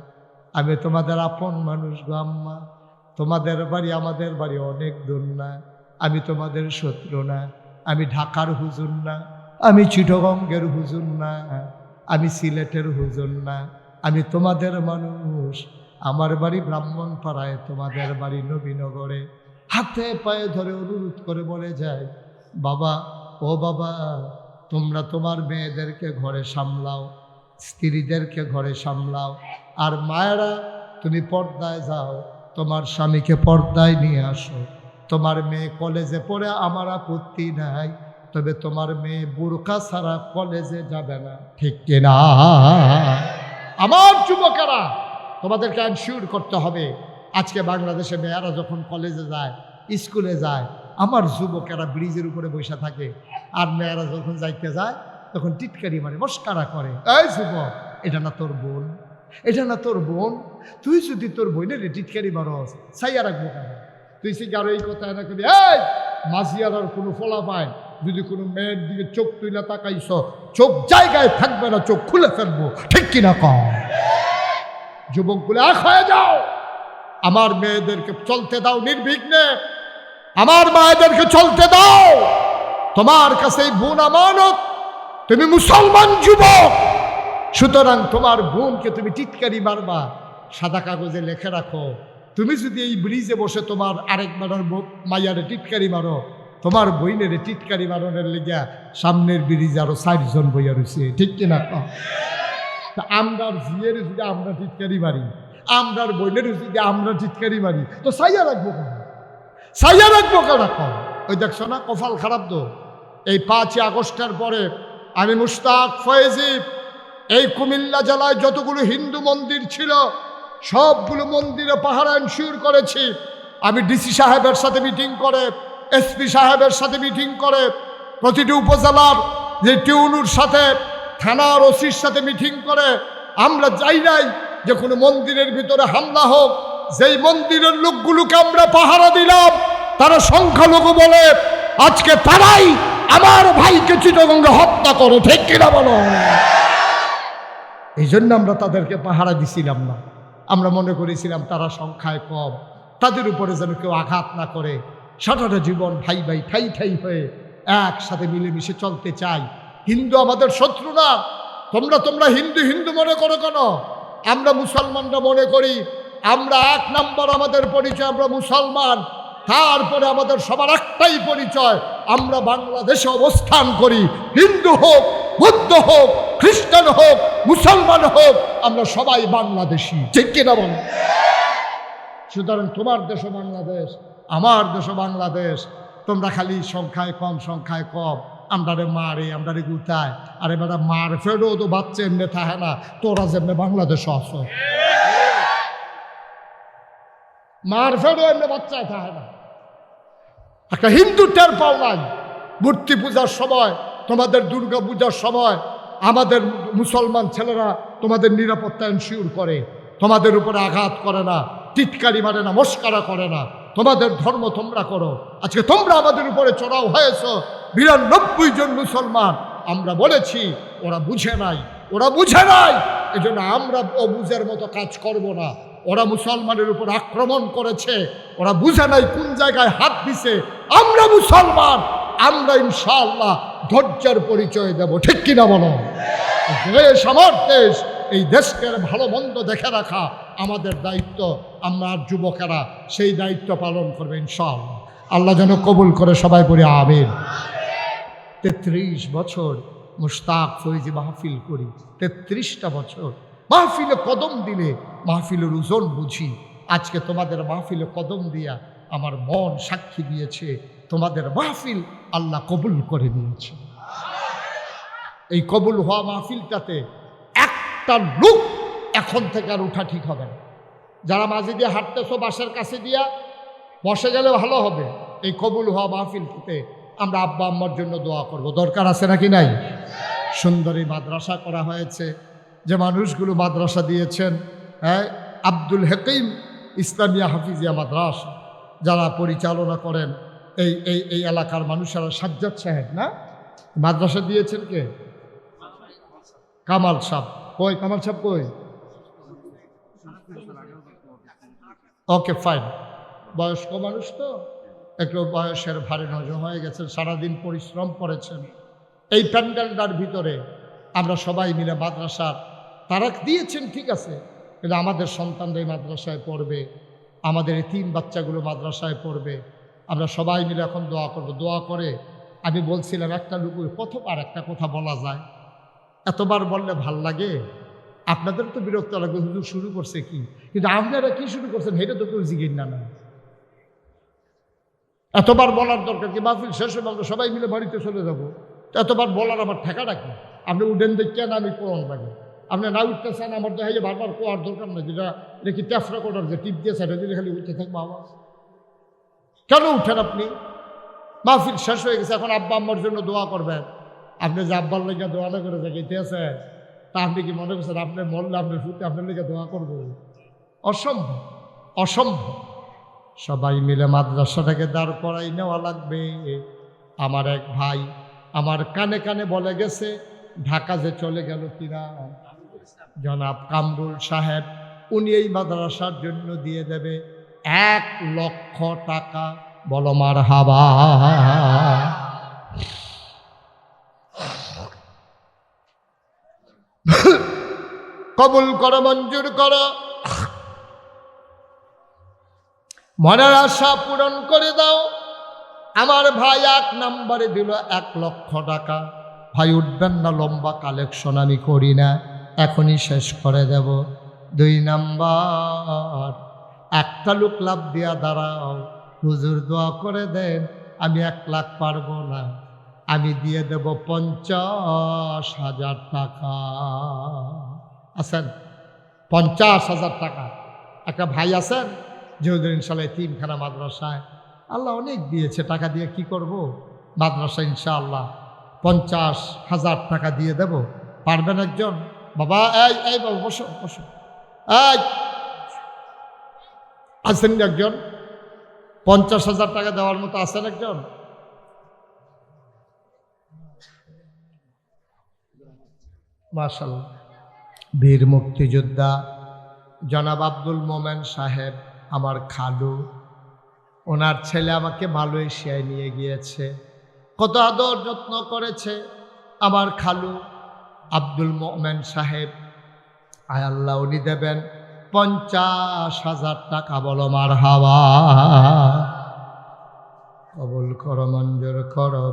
আমি তোমাদের আপন মানুষ গো আম্মা। তোমাদের বাড়ি আমাদের বাড়ি অনেক দূর না। আমি তোমাদের শত্রু না। আমি ঢাকার হুজুর না, আমি চিটগঙ্গের হুজুর না, আমি সিলেটের হুজুর না। আমি তোমাদের মানুষ। আমার বাড়ি ব্রাহ্মণপাড়ায়, তোমাদের বাড়ি নবীনগরে। হাতে পায়ে ধরে অনুরোধ করে বলে যায়, বাবা, ও বাবা, তোমরা তোমার মেয়েদেরকে ঘরে সামলাও, স্ত্রীদেরকে ঘরে সামলাও। আর মায়েরা, তুমি পর্দায় যাও, তোমার স্বামীকে পর্দায় নিয়ে আসো। তোমার মেয়ে কলেজে পড়ে আমার আপত্তি নাই, তবে তোমার মেয়ে বোরকা ছাড়া কলেজে যাবে না, ঠিক কিনা? আমার যুবকেরা, তোমাদেরকে এনশিওর করতে হবে। আজকে বাংলাদেশে মেয়েরা যখন কলেজে যায়, স্কুলে যায়, আমার যুবকেরা ব্রিজের উপরে বসে থাকে, আর মেয়েরা যখন যাইতে যায় তখন টিটকারি মারে, মস্কারা করে। এই যুবক, এটা না তোর বোন? এটা না তোর বোন? তুই যদি তোর বোনের টিটকারি মারস, সাইয়া রাখবো কেন? তুই সে আরো এই কথা না করবি, এই মাঝিয়ার কোনো ফলা পায়, যদি কোনো মেয়ের দিকে চোখ তুইলা তাকাইছ, চোখ জায়গায় থাকবে না, চোখ খুলে ফেলবো, ঠিক কিনা কম? যুবকগুলো এক হয়ে যাও, আমার মেয়েদেরকে চলতে দাও নির্বিঘ্নে, আমার মায়েদেরকে চলতে দাও। তোমার কাছে এই বোন আমানত, তুমি মুসলমান যুবক, সুতরাং তোমার বোনকে তুমি টিটকারি মারবা, সাদা কাগজে লিখে রাখো। তুমি যদি এই ব্রিজে বসে তোমার আরেক মাইয়ারে টিটকারি মারো, তোমার বইনের টিটকারি মারনের লেগা সামনের ব্রিজে আরো 4 জন বইয়া রয়েছে, ঠিক কিনা? আমরার জিয়ের যদি আমরা টিটকারি মারি, আমরার বইনের যদি আমরা টিটকারি মারি, তো সাইয়া রাখবো কেন? সাইয়া রাখবো কেন? ওই দেখছো না কপাল খারাপ তো। এই 5ই আগস্টের পরে আমি মুশতাক ফয়েজি এই কুমিল্লা জেলায় যতগুলো হিন্দু মন্দির ছিল সবগুলো মন্দিরে পাহারা এনশিওর করেছি। আমি ডিসি সাহেবের সাথে মিটিং করে, এসপি সাহেবের সাথে মিটিং করে, প্রতিটি উপজেলার যে টিউনুর সাথে, থানার ওসির সাথে মিটিং করে আমরা যাই নাই যে কোনো মন্দিরের ভিতরে হামলা হোক। যেই মন্দিরের লোকগুলোকে আমরা পাহারা দিলাম তারা সংখ্যালঘু বলে আজকে তারাই আমার ভাইকে চিটাগঙ্গে হত্যা করে, ঠিক কিনা বলো? এই জন্য আমরা তাদেরকে পাহারা দিছিলাম না। আমরা মনে করেছিলাম তারা সংখ্যায় কম, তাদের উপরে যেন কেউ আঘাত না করে। সারাটা জীবন ভাই ভাই ঠাই ঠাই হয়ে একসাথে মিলেমিশে চলতে চাই। হিন্দু আমাদের শত্রু না। তোমরা হিন্দু হিন্দু মনে করো কেন? আমরা মুসলমানরা মনে করি আমরা 1 নম্বর, আমাদের পরিচয় আমরা মুসলমান। তারপরে আমাদের সবার একটাই পরিচয়, আমরা বাংলাদেশে অবস্থান করি। হিন্দু হোক, বৌদ্ধ হোক, খ্রিস্টান হোক, মুসলমান হোক, আমরা সবাই বাংলাদেশি, ঠিক কিনা বলো? সুতরাং তোমার দেশও বাংলাদেশ, আমার দেশও বাংলাদেশ। তোমরা খালি সংখ্যায় কম আমরারে মারে আমরারে গুতায়, আর এবার মার ফেরো তো বাচ্চা এমনি থাকে না, তোরা যেমনি বাংলাদেশে আসো মার ফেরো এমনি বাচ্চায় থাকে না। একটা হিন্দু টের পাও নাই, মূর্তি পূজার সময়, তোমাদের দুর্গা পূজার সময় আমাদের মুসলমান ছেলেরা তোমাদের নিরাপত্তা এনশিওর করে, তোমাদের উপরে আঘাত করে না, টিটকারি মারে না, মস্কারা করে না, তোমাদের ধর্ম তোমরা করো। আজকে তোমরা আমাদের উপরে চড়াও হয়েছ ৯২ জন মুসলমান। আমরা বলেছি ওরা বুঝে নাই, এজন্য আমরা অবুঝের মতো কাজ করব না। ওরা মুসলমানের উপর আক্রমণ করেছে, ওরা বুঝে নাই কোন জায়গায় হাত দিছে। আমরা মুসলমান, আমরা ইনশাআল্লাহ ধৈর্যের পরিচয় দেব, ঠিক কিনা বলো? দেশ আমার দেশ, এই দেশকে ভালো মন্দ দেখে রাখা আমাদের দায়িত্ব। আমরা যুবকেরা সেই দায়িত্ব পালন করবে ইনশাআল্লাহ। আল্লাহ যেন কবুল করে, সবাই পড়ে আমিন। ৩৩ বছর মুশতাক ফৈজি মাহফিল করি, ৩৩টা বছর মাহফিলে কদম দিলে মাহফিলের ওজন বুঝি। আজকে তোমাদের মাহফিলে কদম দিয়া আমার মন সাক্ষী দিয়েছে তোমাদের মাহফিল আল্লাহ কবুল করে নিয়েছে। এই কবুল হওয়া মাহফিলটাতে একটা লোক এখন থেকে আর উঠা ঠিক হবে না। যারা মাঝে দিয়ে হাঁটতেছো বাসার কাছে দিয়া বসে গেলে ভালো হবে। এই কবুল হওয়া মাহফিলটাতে আমরা আব্বা আম্মার জন্য দোয়া করব, দরকার আছে নাকি নাই? সুন্দরী মাদ্রাসা করা হয়েছে, যে মানুষগুলো মাদ্রাসা দিয়েছেন, হ্যাঁ, আব্দুল হাকিম ইসলামিয়া হাফিজিয়া মাদ্রাসা যারা পরিচালনা করেন, এই এলাকার মানুষেরা, সাজ্জাদ সাহেব না মাদ্রাসা দিয়েছেন, কে? কামাল সাহেব। কই কামাল সাহেব কই? ওকে ফাইন, বয়স্ক মানুষ তো একটু বয়সের ভারে নজর হয়ে গেছেন, সারাদিন পরিশ্রম করেছেন। এই প্যান্ডেলটার ভিতরে আমরা সবাই মিলে মাদ্রাসার তারা দিয়েছেন, ঠিক আছে, কিন্তু আমাদের সন্তানরা এই মাদ্রাসায় পড়বে, আমাদের এই 3 বাচ্চাগুলো মাদ্রাসায় পড়বে। আমরা সবাই মিলে এখন দোয়া করব। দোয়া করে আমি বলছিলাম একটা লোক কতবার একটা কথা বলা যায়, এতবার বললে ভাল লাগে? আপনাদের তো বিরক্ত লাগবে, হুজুর শুরু করছে কি, কিন্তু আপনারা কি শুরু করছেন এটা তো কেউ জিজ্ঞেস না। এতবার বলার দরকার কি? মাহফিল শেষ হবে আমরা সবাই মিলে বাড়িতে চলে যাব, এতবার বলার আমার ঠেকাটা কি? আপনি উঠেন দেখেন, আমি কোরআন লাগে, আপনি না উঠতে চান, আমার দেখা যায় বারবার কোয়ার দরকার নেই। যেটা দেখি ট্যাপ রেকর্ডার যে টিপ দিয়ে সেটা দিলে খালি উঠতে থাকবো আওয়াজ। কেন উঠেন আপনি? মাহফিল শেষ হয়ে গেছে, এখন আব্বা আম্মার জন্য দোয়া করবেন। আপনি যে আব্বার লেগে দোয়া না করে জায়গাতে আছে, তা আপনি কি মনে করছেন আপনি মরলে আপনার ফুটে আপনার লেগে দোয়া করবো? অসম্ভব, অসম্ভব। সবাই মিলে মাদ্রাসাটাকে দাঁড় করাই নেওয়া লাগবে। আমার এক ভাই আমার কানে কানে বলে গেছে, ঢাকা যে চলে গেল কিনা, জনাব কামরুল সাহেব, উনি এই মাদ্রাসার জন্য দিয়ে দেবে 1 লক্ষ টাকা। বলো মারহাবা। কবুল করো, মঞ্জুর করো, মনের আশা পূরণ করে দাও। আমার ভাই 1 নম্বরে দিল 1 লক্ষ টাকা। ভাই উঠবেন না, লম্বা কালেকশন আমি করি না, এখনই শেষ করে দেব। 2 নাম্বার, একটা লোক লাভ দিয়া দাঁড়াও, হুজুর দোয়া করে দেন, আমি 1 লাখ পারবো না, আমি দিয়ে দেব 50,000 টাকা। আছেন? 50,000 টাকা। একটা ভাই আছেন যে হুজুর ইনশাআল্লাহ 3খানা মাদ্রাসায় আল্লাহ অনেক দিয়েছে, টাকা দিয়ে কি করব? মাদ্রাসা ইনশাআল্লাহ 50,000 টাকা দিয়ে দেব, পারবেন একজন? বাবা এই বাবা বসো বসো, এই আছেন একজন? 50,000 টাকা দেওয়ার মতো আছেন একজন? মাশাআল্লাহ। বীর মুক্তিযোদ্ধা জনাব আব্দুল মোমেন সাহেব, আমার খালু, ওনার ছেলে আমাকে মালয়েশিয়ায় নিয়ে গিয়েছে, কত আদর যত্ন করেছে আমার খালু আব্দুল মোমেন সাহেব। আয় আল্লাহ, উনি দেবেন 50,000 টাকা। বলো মারহাবা। কবুল করো, মঞ্জুর করো,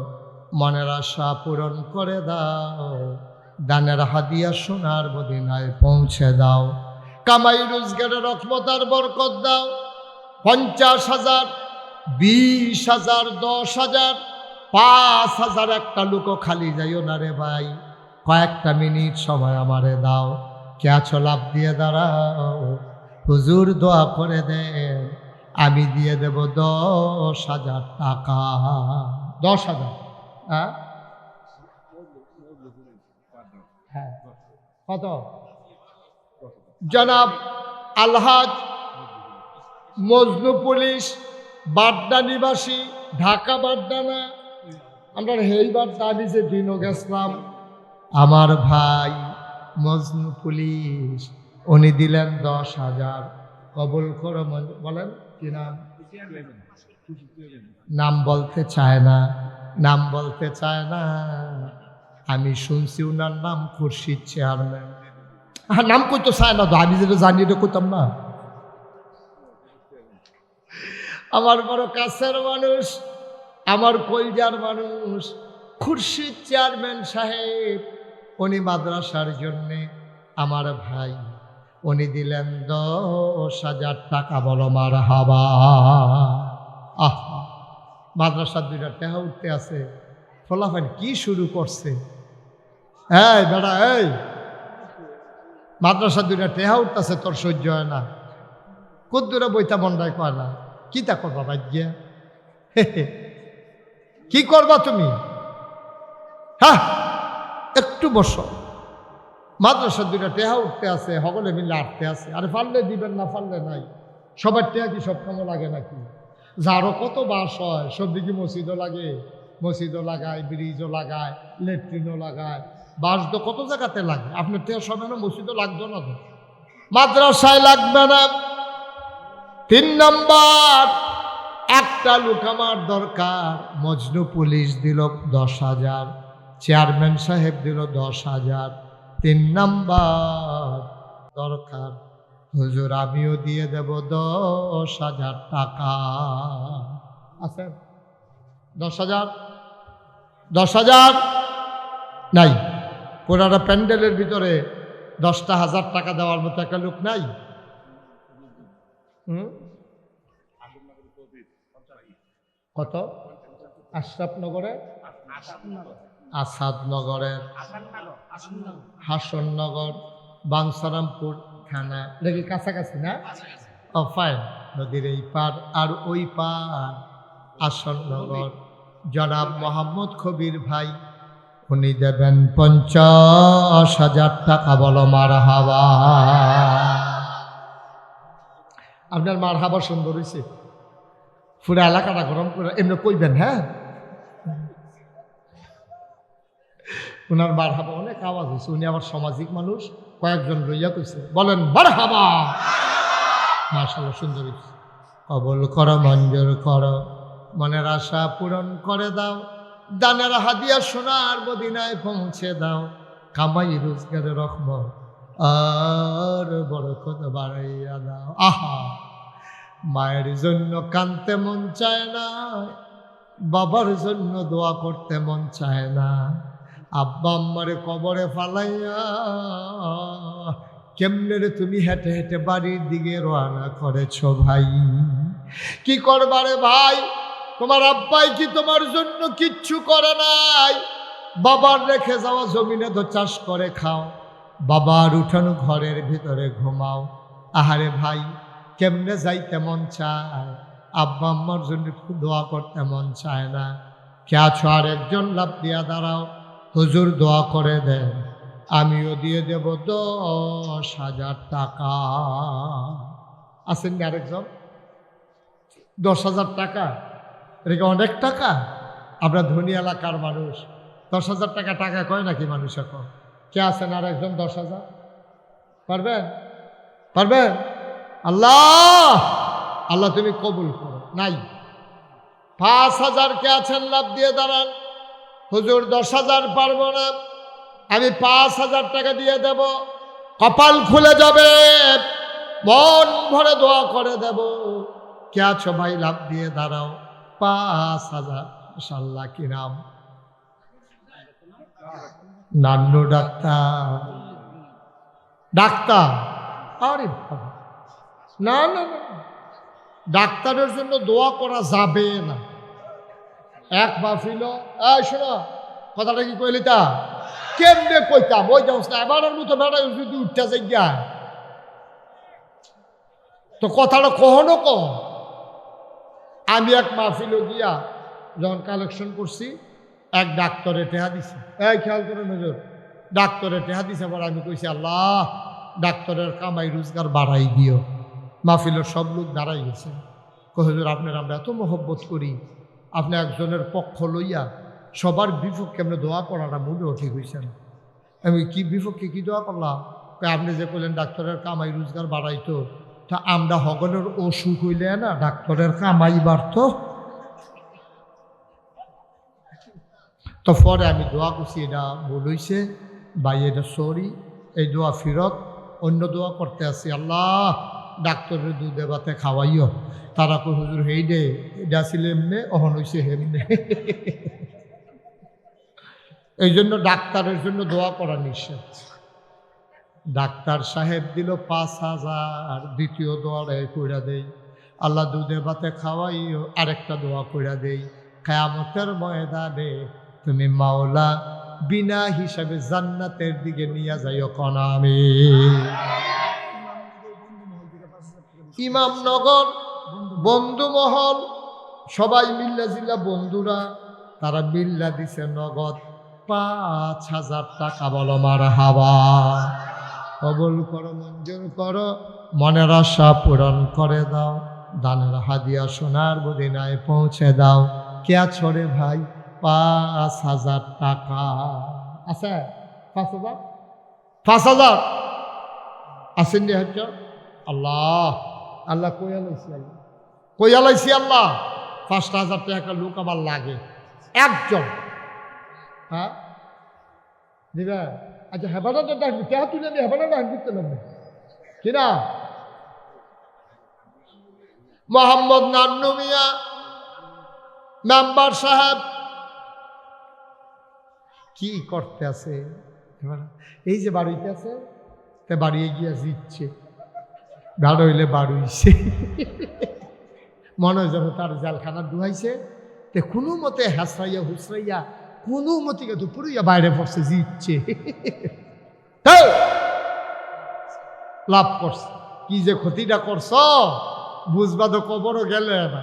মনের আশা পূরণ করে দাও, দানের হাদিয়া সোনার মদিনায় পৌঁছে দাও, কামাই রোজগারের রহমত আর বরকত দাও। 50,000 20,000, 10,000, 5,000 একটা লোকও খালি যাইও না রে ভাই, কয়েকটা মিনিট সময় আমারে দাও, কে আছো লাভ দিয়ে দাঁড়াও, হুজুর দোয়া করে দেন, আমি দিয়ে দেব 10,000 টাকা। 10,000? হ্যাঁ, হ্যাঁ, কত? জনাব আলহাজ মজনু পুলিশ, বাড্ডা নিবাসী, ঢাকা বাড্ডা না, আমরা হেইবার দাবি যে দিনও গেছিলাম, আমার ভাই মজনু পুলিশ উনি দিলেন 10,000। কবুল করো। বলেন কি নাম? নাম বলতে চায় না, নাম বলতে চায় না। আমি শুনছি উনার নাম খুরশিদ চেয়ারম্যান। হ্যাঁ, নাম কই তো চায় না তো, আমি যেটা জানি এটা কইতাম না। আমার বড় কাছের মানুষ, আমার কলজার মানুষ খুরশিদ চেয়ারম্যান সাহেব, উনি মাদ্রাসার জন্যে আমার ভাই, উনি দিলেন 10,000 টাকা। বলো মারহাবা। আহা, মাদ্রাসার 2টা টাকা উঠতে আছে, ফলাফল কি শুরু করছে। এই বেড়া, এই মাদ্রাসার 2টা টাকা উঠতেছে, তোর সহ্য হয় না? কদ্দুরে বইতা মন্ডায় কয় না, কি তা করবা বাদ গিয়া? কি করবা তুমি? হ্যাঁ, একটু বসো, মাদ্রাসার 2টা টেহা উঠতে আছে, সকলে মিলে আটতে আছে। আরে পারলে দিবেন, না পারলে নাই। সবার টেহা কি সব কামে লাগে নাকি? যারও কত বাস হয়, সব দিকে মসজিদও লাগে, মসজিদও লাগায়, ব্রিজও লাগায়, ল্যাট্রিনও লাগায়, বাস তো কত জায়গাতে লাগে। আপনার টেহা সব না, মসজিদও লাগতো না তো, মাদ্রাসায় লাগবে না। 3 নাম্বার, একটা লোক আমার দরকার। মজনু পুলিশ দিল 10,000, চেয়ারম্যান সাহেব দিল 10,000। 3 নাম্বার দরকার, হুজুর আমিও দিয়ে দেব 10,000 টাকা। আছে 10,000? 10,000 নাই? পুরাটা প্যান্ডেলের ভিতরে 10,000 টাকা দেওয়ার মতো একটা লোক নাই? কত? আশরাফনগরে, আসাদনগরের, হাসননগর, বাঞ্ছারামপুর থানা, দেখি কাছাকাছি না? ও ফাইন। নদীর এই পার আর ওই পার আসননগর। জনাব মোহাম্মদ কবির ভাই, উনি দেবেন 50,000 টাকা। বলো মারহাবা। আপনার মারহাবা সুন্দর হয়েছে, পুরো এলাকাটা গরম করে এমনি কইবেন। হ্যাঁ, উনার মারহাবা অনেক আওয়াজ হয়েছে, উনি আবার সামাজিক মানুষ, কয়েকজন লইয়া কইছে, বলেন মারহাবা। মাশাআল্লাহ, সুন্দর হয়েছে। কবুল করো, মঞ্জুর করো, মনের আশা পূরণ করে দাও, দানের হাদিয়া সোনার মদিনায় পৌঁছে দাও, কামাই রোজগারের রহমত আর বরকত বাড়াইয়া দাও। আহা, মায়ের জন্য কাঁদতে মন চায় না, বাবার জন্য দোয়া করতে মন চায় না, আব্বা আম্মারে কবরে ফালাইয়া কেমনে রে তুমি হেঁটে হেঁটে বাড়ির দিকে রওনা করেছো ভাই? কি করবারে ভাই? তোমার আব্বাই কি তোমার জন্য কিচ্ছু করে নাই? বাবার রেখে যাওয়া জমিনে তো চাষ করে খাও, বাবার উঠানো ঘরের ভিতরে ঘুমাও। আহারে ভাই, কেমনে যাইতে মন চায়, আব্বা আম্মার জন্য একটু দোয়া করতে মন চায় না? কে আছো আর একজন লাভ দিয়া দাঁড়াও, হুজুর দোয়া করে দেন, আমিও দিয়ে দেব 10,000 টাকা। আছেন কি আরেকজন? 10,000 টাকা, এটা অনেক টাকা। আমরা ধনী এলাকার মানুষ, 10,000 টাকা টাকা কয় নাকি মানুষ এখন? কে আছেন আর একজন? 10,000 পারবেন? পারবেন? আল্লাহ, আল্লাহ তুমি কবুল করো। নাই? 5,000 কে আছেন? লাভ দিয়ে দাঁড়ান। হুজুর 10,000 পারবো না, আমি 5,000 টাকা দিয়ে দেব, কপাল খুলে যাবে, মন ভরে দোয়া করে দেব। কে আছো ভাই? লাভ দিয়ে দাঁড়াও। 5,000। মাশাআল্লাহ, কি নাম? নান্নু ডাক্তার। ডাক্তার? আরে বাবা, না না না, ডাক্তারের জন্য দোয়া করা যাবে না। এক মাহফিল এই শোনো কথাটা কি কইলি তা কেমনে কইতাম ওই অবস্থা এবারের মতো বেড়া যদি উঠতে যাই গিয়া তো কথাটা কখনো কম। আমি এক মাহফিল গিয়া যখন কালেকশন করছি এক ডাক্তারে টেহা দিছে, এই খেয়াল করে নজর, ডাক্তারে টেহা দিছে। আবার আমি কইছি আল্লাহ ডাক্তারের কামাই রোজগার বাড়াই দিও। মাহফিলের সব লোক দাঁড়াই গেছে। হুজুর আপনার আমরা এত মহব্বত করি, আপনি একজনের পক্ষ লইয়া সবার বিপক্ষে আপনি দোয়া করাটা মোটেও ঠিক হয়েছে না। আমি কি বিপক্ষে কি দোয়া করলাম? আপনি যে করলেন ডাক্তারের কামাই রোজগার বাড়াইতো, তা আমরা হগলের অসুখ হইলে না ডাক্তারের কামাই বাড়তো। তো পরে আমি দোয়া করছি এটা ভুল হইছে ভাই, এটা সরি, এই দোয়া ফিরত অন্য দোয়া করতে আসি। আল্লাহ ডাক্তারের দুধে ভাতে খাওয়াইও। তারা কই হুজুর হেই দে এটা ছিল এমনে অহন হইছে হেমনে। এই জন্য ডাক্তারের জন্য দোয়া করা নিষেধ। ডাক্তার সাহেব দিল 5,000, দ্বিতীয় দোয়ারে কইরা দেই আল্লাহ দুধে ভাতে খাওয়াইও, আরেকটা দোয়া কইরা দেই কিয়ামতের ময়দানে তুমি মাওলা বিনা হিসাবে জান্নাতের দিকে নিয়ে যাইও কোন আমি। ইমামনগর বন্ধুমহল সবাই মিল্লা জিল্লা বন্ধুরা তারা মিল্লা দিছে নগদ 5,000 টাকা। বলো মারহাবা। কবুল করো, মঞ্জুর করো, মনের আশা পূরণ করে দাও, দানের হাদিয়া সোনার মদিনায় পৌঁছে দাও। কে আছো রে ভাই? 5,000 টাকা আছে। 5,000 আসেন রে হচ্ছ। আল্লাহ আল্লাহ কইয়া লাইছি, আল্লাহ কইয়া লাইছি। আল্লাহ 5,000 টাকা লোক আমার লাগে একজন। হ্যাঁ দিবা? আচ্ছা হেবানাটা ডাকবি, কে তুলে আমি হেবানা ডাক দিতে লাগবে কিনা? মোহাম্মদ নান্নু মিয়া মেম্বার সাহেব কি করতে আছে? এই যে বাড়িতে আছে, তে বাড়িয়ে গিয়া জিতছে, ভালো হইলে বাড়ুইছে, মনে হয় যেন তার জালখানা ডুহাইছে। তে কোনো মতে হাসরাইয়া হুসরাইয়া কোনো মতিকে দুপুরিয়া বাইরে পড়ছে, জিতছে, লাভ করছে। কি যে ক্ষতিটা করছ বুঝবা তো কবরও গেলে না,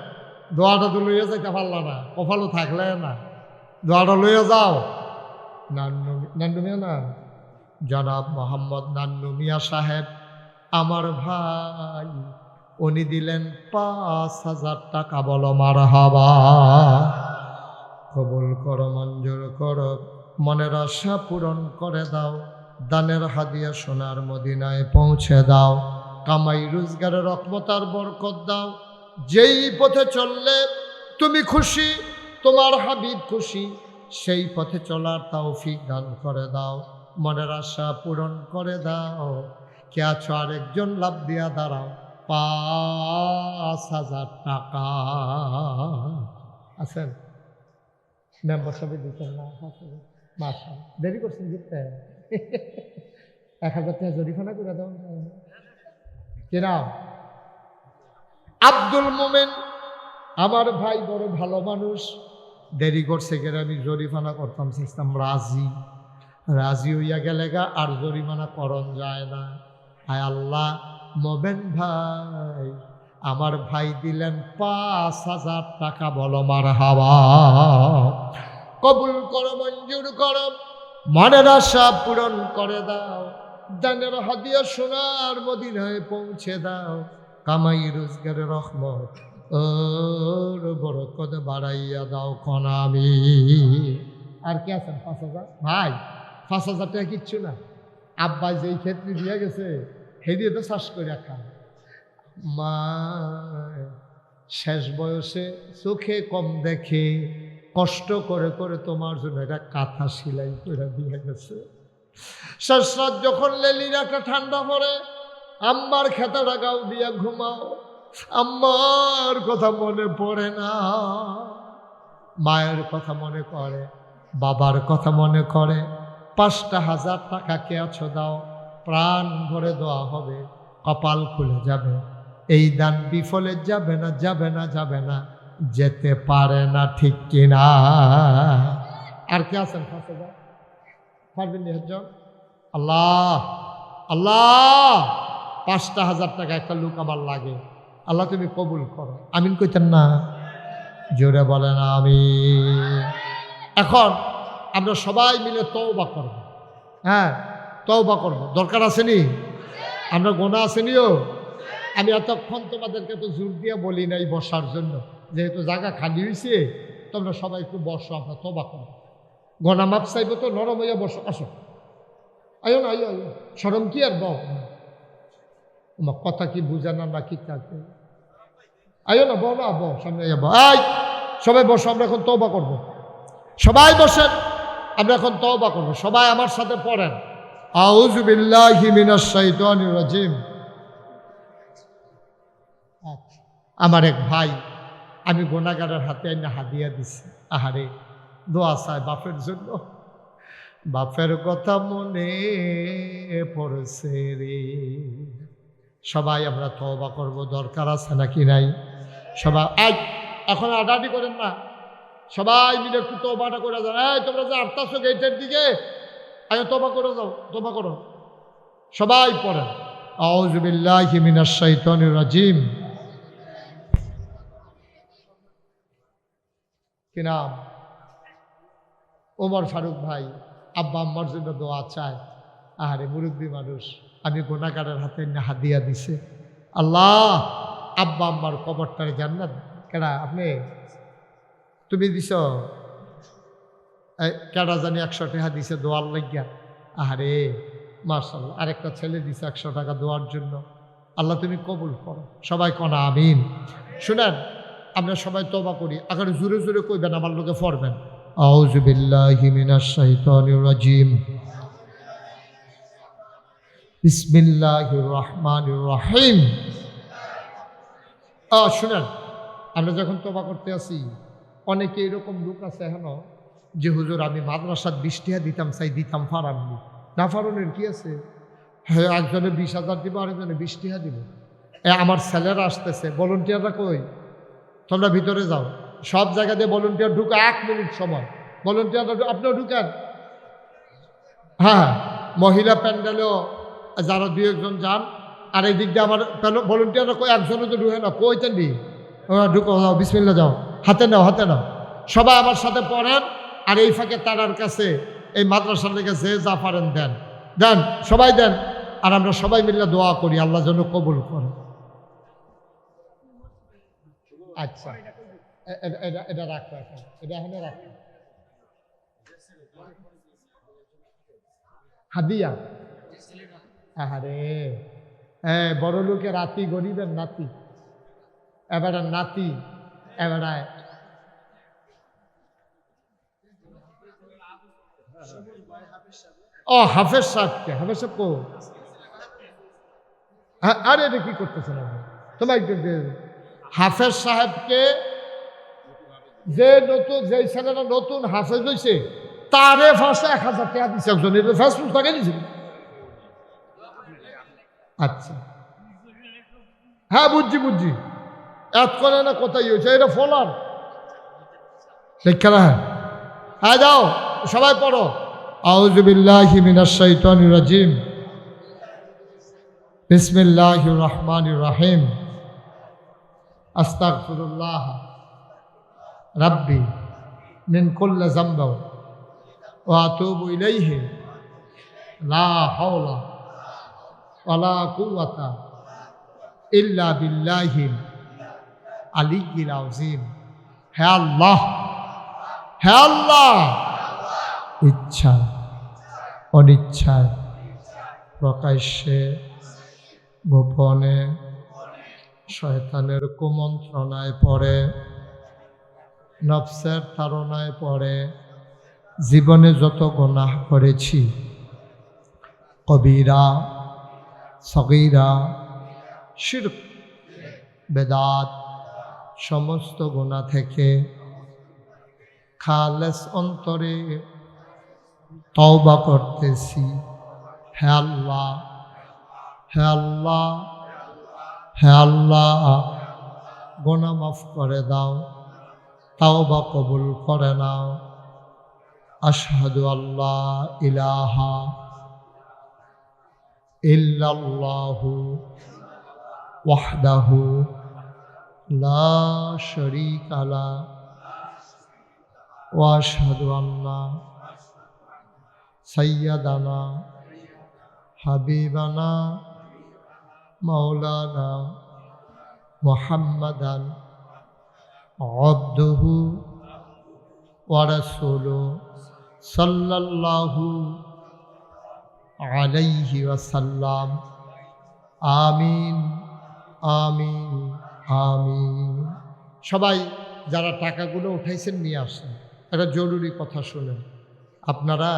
দোয়াটা তো লইয়া যাইতে পারলা না, কপালও থাকলে না, দোয়াটা লইয়া যাও। নান্নু মিয়া না, জনাব মোহাম্মদ নান্নু মিয়া সাহেব আমার ভাই, উনি দিলেন 5,000 টাকা। বলো মারহাবা। কবুল করো, মঞ্জুর করো, মনের আশা পূরণ করে দাও, দানের হাদিয়া সোনার মদিনায় পৌঁছে দাও, কামাই রোজগারের রহমতার বরকত দাও। যেই পথে চললে তুমি খুশি, তোমার হাবিব খুশি, সেই পথে চলার তৌফিক দান করে দাও, মনের আশা পূরণ করে দাও। কে আছো? আরেকজন লাভ দিয়া দাঁড়াও। 5,000 টাকা আছেন? মেম্বার সবাই দিতেন না? মাসা দেরি করছেন জিততে। 1,000 টাকা জরিফানা করে দাও কিনা? আব্দুল মোমেন আমার ভাই, বড় ভালো মানুষ, দেরি করছে গেলে আমি জরিমানা করতাম, সিস্টেম রাজি হইয়া গেলে গা আর জরিমানা করণ যায় না। হায় আল্লাহ, মোমেন ভাই আমার ভাই দিলেন 5,000 টাকা। বলো মারহাবা। কবুল করো, মঞ্জুর করো, মনের আশা পূরণ করে দাও, দানের হাদিয়া সোনার মদিনায় পৌঁছে দাও, কামাই রোজগারের রহমত ওর বরকত বাড়াইয়া দাও কোন আমি। আর কি আছেন? 5,000 ভাই, 5,000 টাকা কিচ্ছু না। আব্বা যেই ক্ষেত্রে দিয়ে গেছে হে দিয়ে তো চাষ করে রাখা। মা শেষ বয়সে চোখে কম দেখে কষ্ট করে করে তোমার জন্য একটা কাঁথা সেলাই করে দিয়ে গেছে। শেষ রাত যখন লেলির একটা ঠান্ডা পড়ে, আম্মার খেতাটা গাও দিয়া ঘুমাও, আম্মার কথা মনে পড়ে না, মায়ের কথা মনে করে, বাবার কথা মনে করে। 5,000 টাকা কে আছো দাও, প্রাণ ভরে দেওয়া হবে, কপাল খুলে যাবে। এই দান বিফলে যাবে না, যাবে না, যাবে না, যেতে পারে না, ঠিক কিনা? আর কে আছেন? 5,000 পারবেন নি একজন? আল্লাহ, আল্লাহ, 5,000 টাকা একটা লোক আমার লাগে, আল্লাহ তুমি কবুল করো। আমিন কইতেন না? জোরে বলেন আমিন। এখন আমরা সবাই মিলে তওবা করব। হ্যাঁ, তওবা করব, দরকার আসেনি? আমরা গোনা আসেনিও। আমি এতক্ষণ তোমাদেরকে তো জোর দিয়ে বলি নাই বসার জন্য, যেহেতু জায়গা খালি হয়েছে, তোমরা সবাই একটু বসো, আমরা তওবা করব। গোনা মাপ চাইবো তো, নরম হইয়া বসো, আসো, আয়ো না, আয়ো, আয়ো, শরম কি আর বউ, আমার কথা কি বুঝে না নাকি কাকে? আয়ো না, বউ না, বউ, সামনে যাবো। এই সবাই বসো, আমরা এখন তওবা করব। সবাই বসেন, আমরা এখন তওবা করব। সবাই আমার সাথে পড়েন, আউযু বিল্লাহি মিনাশ শাইতানির রাজিম। আমার এক ভাই, আমি গুনাহগারের হাতে আইনা হাদিয়া দিছি। আহারে, দোয়া চায় বাপের জন্য। বাপের কথা মনে পড়ছে রে। সবাই আমরা তওবা করব, দরকার আছে নাকি নাই? সবাই এখন আডাআডি করেন না, সবাই মিলে একটু তওবাটা করে যান। এই তোমরা যে আটটাছো গেটের দিকে, আগে তওবা করে যাও, তওবা করো। সবাই পড়েন, আউযু বিল্লাহি মিনাশ শাইতানির রাজিম। কি নাম? ওমর ফারুক ভাই আব্বা আম্মার জন্য দোয়া চায়। আহারে, মুরব্বী মানুষ, আমি গুনাহগারের হাতে হাদিয়া দিছে। আল্লাহ, আব্বা আম্মার কবরটারে জান্নাত। কেডা আপনি? তুমি দিছ? কেডা জানি 100 টাকা দিছে দোয়ার লাগিয়া। আহারে, মাশাআল্লাহ, আরেকটা ছেলে দিছে 100 টাকা দোয়ার জন্য। আল্লাহ তুমি কবুল করো। সবাই কনা আমিন। শুনেন, আমরা সবাই তওবা করি। আগে জোরে জোরে কইবেন, আমার লোকে পড়বেন, আউযু বিল্লাহি মিনাশ শাইতানির রাজিম, বিসমিল্লাহির রহমানির রহিম। শুনেন, আমরা যখন তওবা করতে আসি, অনেকে এরকম লোক আছে এখনো যে হুজুর আমি মাদ্রাসাত 20 টাকা দিতাম, চাই দিতাম, ফারাননি। না ফারানের কি আছে? হ্যাঁ, একজনে 20,000 দিব, আরেকজনে 20 টাকা দিব। আমার ছেলেরা আসতেছে, ভলান্টিয়াররা কই? তোমরা ভিতরে যাও, সব জায়গা দিয়ে ভলান্টিয়ার ঢুকে, 1 মিনিট সময়। ভলান্টিয়াররা আপনিও ঢুকেন। হ্যাঁ, মহিলা প্যান্ডেলেও যারা 2-1 যান, আর এই দিক দিয়ে আমার ভলান্টিয়াররা কই, একজনও তো ঢুকে না, কইতেন নি? ঢুকো, যাও, বিসমিল্লাহ, যাও, হাতে নাও, হাতে নাও। সবাই আমার সাথে পড়েন। আর এই ফাঁকে তারার কাছে, এই মাদ্রাসার লেগে যে যা পারেন দেন, দেন, সবাই দেন। আর আমরা সবাই মিলে দোয়া করি, আল্লাহ যেন কবুল করে। আচ্ছা, এটা রাখো, এখন এটা এখানে রাখো। হাদিয়া। আহারে, বড় লোকের রাতি, গরিবের নাতি। এবারে নাতি, এবারে হাফেজ সাহেবকে, হাফেজ সাহেব কো? আরে এটা কি করতেছেন আপনি? তোমার হাফেজ সাহেবকে, যে নতুন, যে ছেলেরা নতুন হাফেজ হয়েছে, তারে ফার্স্টে 1,000 টাকা দিচ্ছে একজন। এটা ফেসবুক টাকা দিয়েছিল। আচ্ছা, হ্যাঁ, বুঝছি বুঝছি। এত করে না, কোথায় হয়েছে এটা ফলার শিক্ষা? হ্যাঁ, যাও, সবাই পড়ো, আউযু বিল্লাহি মিনাশ শাইতানির রাজিম, বিসমিল্লাহির রহমানির রহিম, আস্তাগফিরুল্লাহ রাব্বি মিন কুল্লি যামবিন ওয়া আতুবু ইলাইহি, লা হাওলা ওয়ালা কুওয়াতা ইল্লা বিল্লাহিল আলিয়্যিল আযীম। হে আল্লাহ, হে আল্লাহ, ইচ্ছা অনিচ্ছায়, প্রকাশ্যে গোপনে, শয়তানের কুমন্ত্রণায় পড়ে, নফসের তাড়নায় পড়ে জীবনে যত গুনাহ করেছি, কবিরা, সগীরা, শিরক, বেদাত, সমস্ত গুনাহ থেকে খালেস অন্তরে তওবা করতেছি। হে আল্লাহ, হে আল্লাহ, হে আল্লাহ, গুনাহ মাফ করে দাও, তাওবা কবুল করে নাও। আশহাদু আল্লা ইলাহা ইল্লাল্লাহু ওয়াহদাহু লা শারীকা লাহু ওয়া আশহাদু আন্না সাইয়্যিদানা হাবিবানা মাওলানা মুহাম্মাদান আবদুহু ওয়া রাসূলুহু সাল্লাল্লাহু আলাইহি ওয়াসাল্লাম। আমিন আমিন আমিন। সবাই যারা টাকাগুলো উঠাইছেন নিয়ে আসেন। একটা জরুরি কথা শুনেন। আপনারা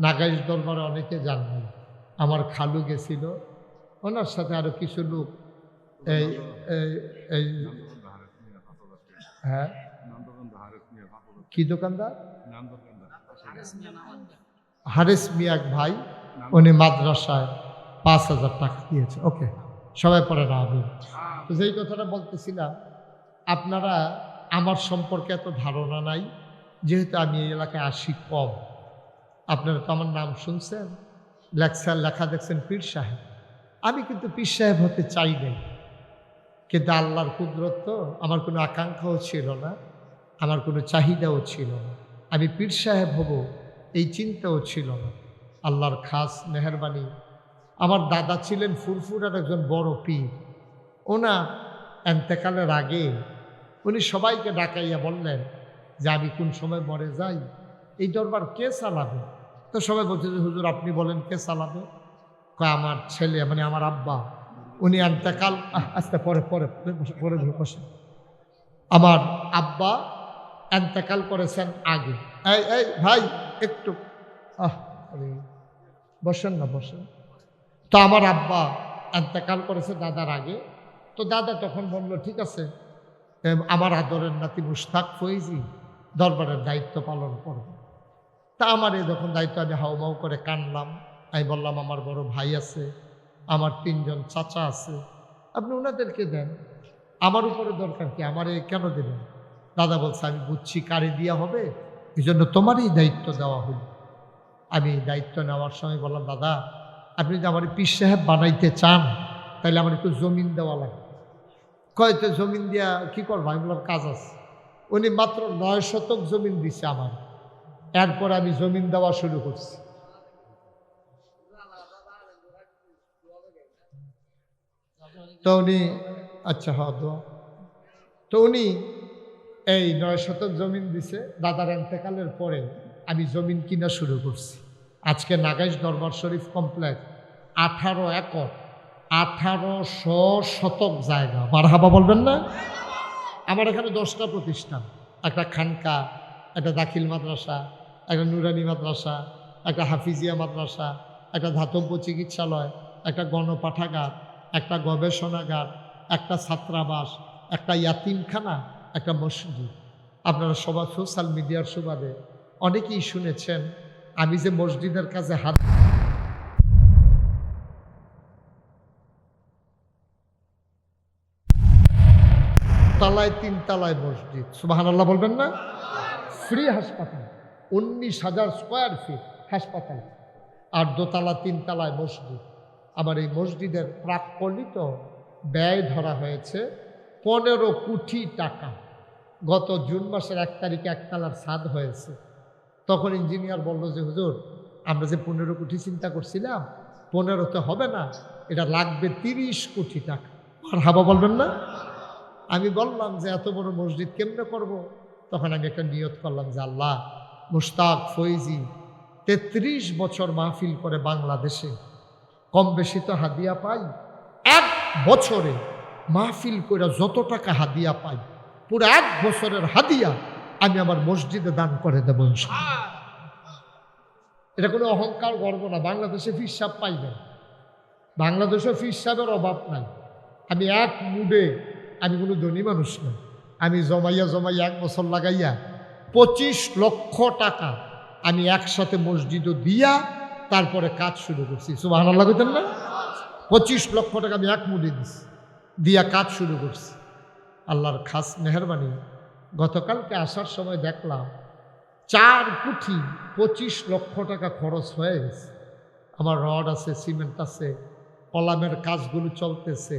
নাগাইশ দরবারে অনেকে জানবেন, আমার খালু গেছিল, ওনার সাথে আরো কিছু লোক এই এই এই হ্যাঁ কি দোকানদার হারেস মিয়া এক ভাই, উনি মাদ্রাসায় 5,000 টাকা দিয়েছে। ওকে, সবাই পড়ে না। আমি তো যেই কথাটা বলতেছিলাম, আপনারা আমার সম্পর্কে এত ধারণা নাই, যেহেতু আমি এই এলাকায় আসি কম। আপনারা তো আমার নাম শুনছেন, লেখা দেখছেন পীর সাহেব। আমি কিন্তু পীর সাহেব হতে চাই নাই, কিন্তু আল্লাহর কুদরত তো, আমার কোনো আকাঙ্ক্ষাও ছিল না, আমার কোনো চাহিদাও ছিল না। আমি পীর সাহেব হব এই চিন্তাও ছিল না। আল্লাহর খাস মেহেরবানি। আমার দাদা ছিলেন ফুরফুরার একজন বড় পীর। ওনার এন্তেকালের আগে উনি সবাইকে ডাকাইয়া বললেন যে আমি কোন সময় মরে যাই, এই দরবার কে চালাবে? তো সবাই বলছে যে হুজুর আপনি বলেন কে চালাবে? আমার ছেলে, মানে আমার আব্বা, উনি এন্তেকাল আস্তে পরে পরে পরে বসে। আমার আব্বা এন্তেকাল করেছেন আগে। এই এই ভাই একটু বসেন না, বসেন। তো আমার আব্বা এন্তেকাল করেছে দাদার আগে। তো দাদা তখন বলল ঠিক আছে, আমার আদরের নাতি মুশতাক ফৈজি দরবারের দায়িত্ব পালন করবে। তা আমার এই যখন দায়িত্ব, আমি হাউমাউ করে কানলাম। আমি বললাম আমার বড় ভাই আছে, আমার 3 জন চাচা আছে, আপনি ওনাদেরকে দেন, আমার উপরে দরকার কি, আমারে কেন দেবেন? দাদা বলছে আমি বুঝছি কারে দিয়া হবে, এই জন্য তোমারই দায়িত্ব দেওয়া হল। আমি দায়িত্ব নেওয়ার সময় বললাম দাদা আপনি যদি আমার পীর সাহেব বানাইতে চান তাহলে আমার একটু জমিন দেওয়া লাগবে। কয়তো জমিন দিয়া কি করবো? আমি বললাম কাজ আছে। উনি মাত্র 9 শতক জমিন দিছে আমার। এরপর আমি জমিন দেওয়া শুরু করছি। তো উনি আচ্ছা হ্যাঁ দোয়া। তো উনি এই 9 শতক জমিন দিছে। দাদার এন্তেকালের পরে আমি জমিন কিনা শুরু করছি। আজকে নাগাইশ দরবার শরীফ কমপ্লেক্স 18 একর, 1800 শতক জায়গা। মারহাবা বলবেন না? আমার এখানে 10টা প্রতিষ্ঠান, একটা খানকা, একটা দাখিল মাদ্রাসা, একটা নুরানি মাদ্রাসা, একটা হাফিজিয়া মাদ্রাসা, একটা ধাতব্য চিকিৎসালয়, একটা গণপাঠাগার, একটা গবেষণাগার, একটা ছাত্রাবাস, একটা ইয়াতিমখানা, একটা মসজিদ। আপনারা সবাই সোশ্যাল মিডিয়ার সুবাদে অনেকেই শুনেছেন আমি যে মসজিদের কাছে হাত তলায় 3 তলায় মসজিদ। সুবহানাল্লাহ বলবেন না? ফ্রি হাসপাতাল, 19,000 স্কোয়ার ফিট হাসপাতাল, আর 2 তলা 3 তলায় মসজিদ। আমার এই মসজিদের প্রাক্কলিত ব্যয় ধরা হয়েছে 15 কোটি টাকা। গত জুন মাসের 1 তারিখে 1 তলার ছাদ হয়েছে। তখন ইঞ্জিনিয়ার বলল যে হুজুর আমরা যে 15 কোটি চিন্তা করছিলাম, 15তে হবে না, এটা লাগবে 30 কোটি টাকা। আর হাবা বলবেন না? আমি বললাম যে এত বড় মসজিদ কেমনে করব? তখন আমি একটা নিয়ত করলাম যে আল্লাহ, মুশতাক ফৈজি 33 বছর মাহফিল করে বাংলাদেশে, কম বেশি তো হাদিয়া পাই, 1 বছরে মাহফিল করে যত টাকা হাদিয়া পাই, পুরো 1 বছরের হাদিয়া আমি আমার মসজিদে দান করে দেবো ইনশাআল্লাহ। এটা কোনো অহংকার গর্ব না। বাংলাদেশে ফির সাহেব পাইবেন, বাংলাদেশে ফির সাহেবের অভাব নাই। আমি এক মুডে, আমি কোনো ধনী মানুষ না, আমি জমাইয়া 1 বছর লাগাইয়া 25 লক্ষ টাকা আমি একসাথে মসজিদও দিয়া তারপরে কাজ শুরু করছি। সুবহানাল্লাহ কইতেন না? 25 লক্ষ টাকা আমি এক মুডে দিছি। দিয়া কাজ শুরু করছি। আল্লাহর খাস মেহরবানি, গতকালকে আসার সময় দেখলাম 4 কোটি 25 লক্ষ টাকা খরচ হয়ে গেছে। আমার রড আছে, সিমেন্ট আছে, কলামের কাজগুলো চলতেছে।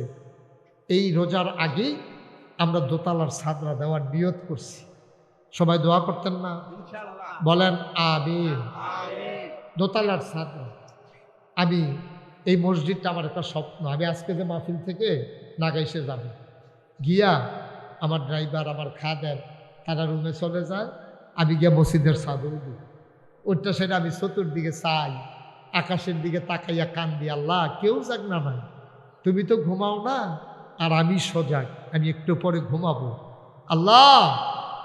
এই রোজার আগেই আমরা দোতলার ছাদরা দেওয়ার নিয়ত করছি। সবাই দোয়া করতেন না? বলেন আমিন। দোতলার ছাদরা। আমি এই মসজিদটা আমার একটা স্বপ্ন। আমি আজকে যে মাহফিল থেকে নাগাইশে যাব, গিয়া আমার ড্রাইভার, আমার খাদের, তারা রুমে চলে যায়, আমি গিয়া মসজিদের ছাদে উঠি। ওইটা সেটা আমি চতুর্দিকে চাই, আকাশের দিকে তাকাইয়া কান্দি, আল্লাহ কেউ যাক না নাই, তুমি তো ঘুমাও না, আর আমি সজাগ, আমি একটু পরে ঘুমাবো। আল্লাহ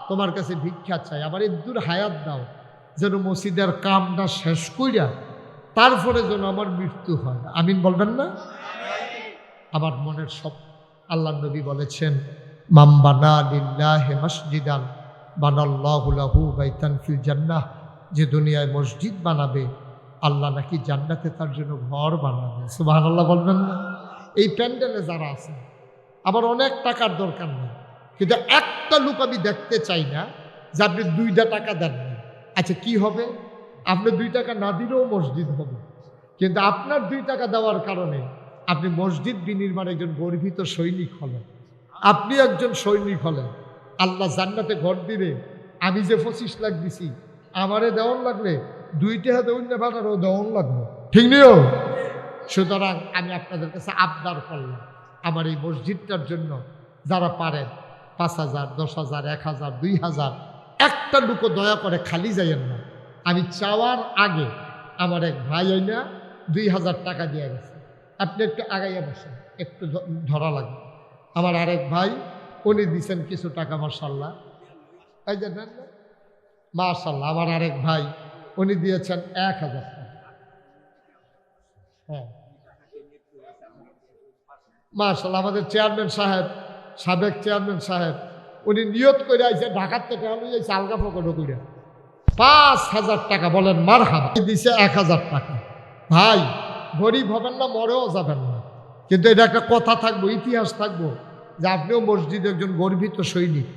তোমার কাছে ভিক্ষা চাই, আমার একদূর হায়াত দাও, যেন মসজিদের কামটা শেষ কইরা তারপরে যেন আমার মৃত্যু হয়। আমিন বলবেন না? আমার মনের সব। আল্লাহ নবী বলেছেন, মান বানা লিল্লাহি মসজিদান বানাল্লাহু লাহু বাইতান ফিল জান্নাহ, যে দুনিয়ায় মসজিদ বানাবে আল্লাহ নাকি জান্নাতে তার জন্য ঘর বানাবে। সুবহানাল্লাহ বলবেন না? এই প্যান্ডেলে যারা আছে, আবার অনেক টাকার দরকার নেই, কিন্তু একটা লোক আমি দেখতে চাই না যে আপনি 2টা টাকা দেন না। আচ্ছা কি হবে? আপনি 2 টাকা না দিলেও মসজিদ হবে, কিন্তু আপনার 2 টাকা দেওয়ার কারণে আপনি মসজিদ বিনির্মাণে একজন গর্বিত সৈনিক হলেন। আপনি একজন সৈনিক হলেন। আল্লাহ জান্নাতে ঘর দিলে আমি যে 25 লাখ দিছি, আমারে দেওয়ান লাগলে 2 টাকা দেউন না বানারও দেওয়ান লাগবে, ঠিক নিও। সুতরাং আমি আপনাদের কাছে আবদার করলাম, আমার এই মসজিদটার জন্য যারা পারেন 5,000, 10,000, 1,000, 2,000, একটা লোকও দয়া করে খালি যাইয়েন না। আমি চাওয়ার আগে আমার এক ভাই আইনা 2,000 টাকা দিয়ে গেছে। আপনি একটু আগাইয়া বসেন, একটু ধরা লাগবে। আমার আরেক ভাই, উনি দিছেন কিছু টাকা, মাশাআল্লাহ, এই যে মাশাআল্লাহ। আমার আরেক ভাই, উনি দিয়েছেন 1,000 টাকা। হ্যাঁ মাশাআল্লাহ। আমাদের চেয়ারম্যান সাহেব, সাবেক চেয়ারম্যান সাহেব, উনি নিয়ত করে আইছে ঢাকার থেকে, আমি যাইছি আলগা ফকটো করে 5,000 টাকা। বলেন মারহাবা। দিছে 1,000 টাকা। ভাই গরিব হবেন না, মরেও যাবেন না, কিন্তু এটা একটা কথা থাকবো, ইতিহাস থাকবো যে আপনিও মসজিদে একজন গর্বিত সৈনিক।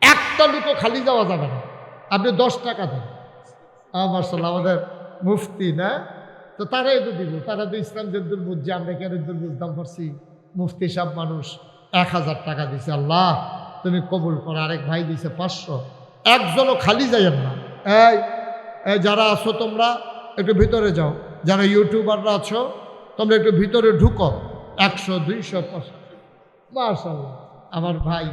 একটা লোকও খালি যাওয়া যাবে না। আপনি 10 টাকা দেন, মাশাআল্লাহ। আমাদের মুফতি না, তো তারাই তো দিব, তারা তো ইসলাম জেদ্দুল বুঝছে, আমরা কেন বুঝতাম পারছি। মুফতি সাহেব মানুষ 1,000 টাকা দিছে। আল্লাহ তুমি কবুল করো। আরেক ভাই দিছে 500। একজনও খালি যাইয়েন না। এই যারা আছো তোমরা একটু ভিতরে যাও, যারা ইউটিউবাররা আছো তোমরা একটু ভিতরে ঢুকো। 100, 200, 500। মাশাআল্লাহ। আমার ভাই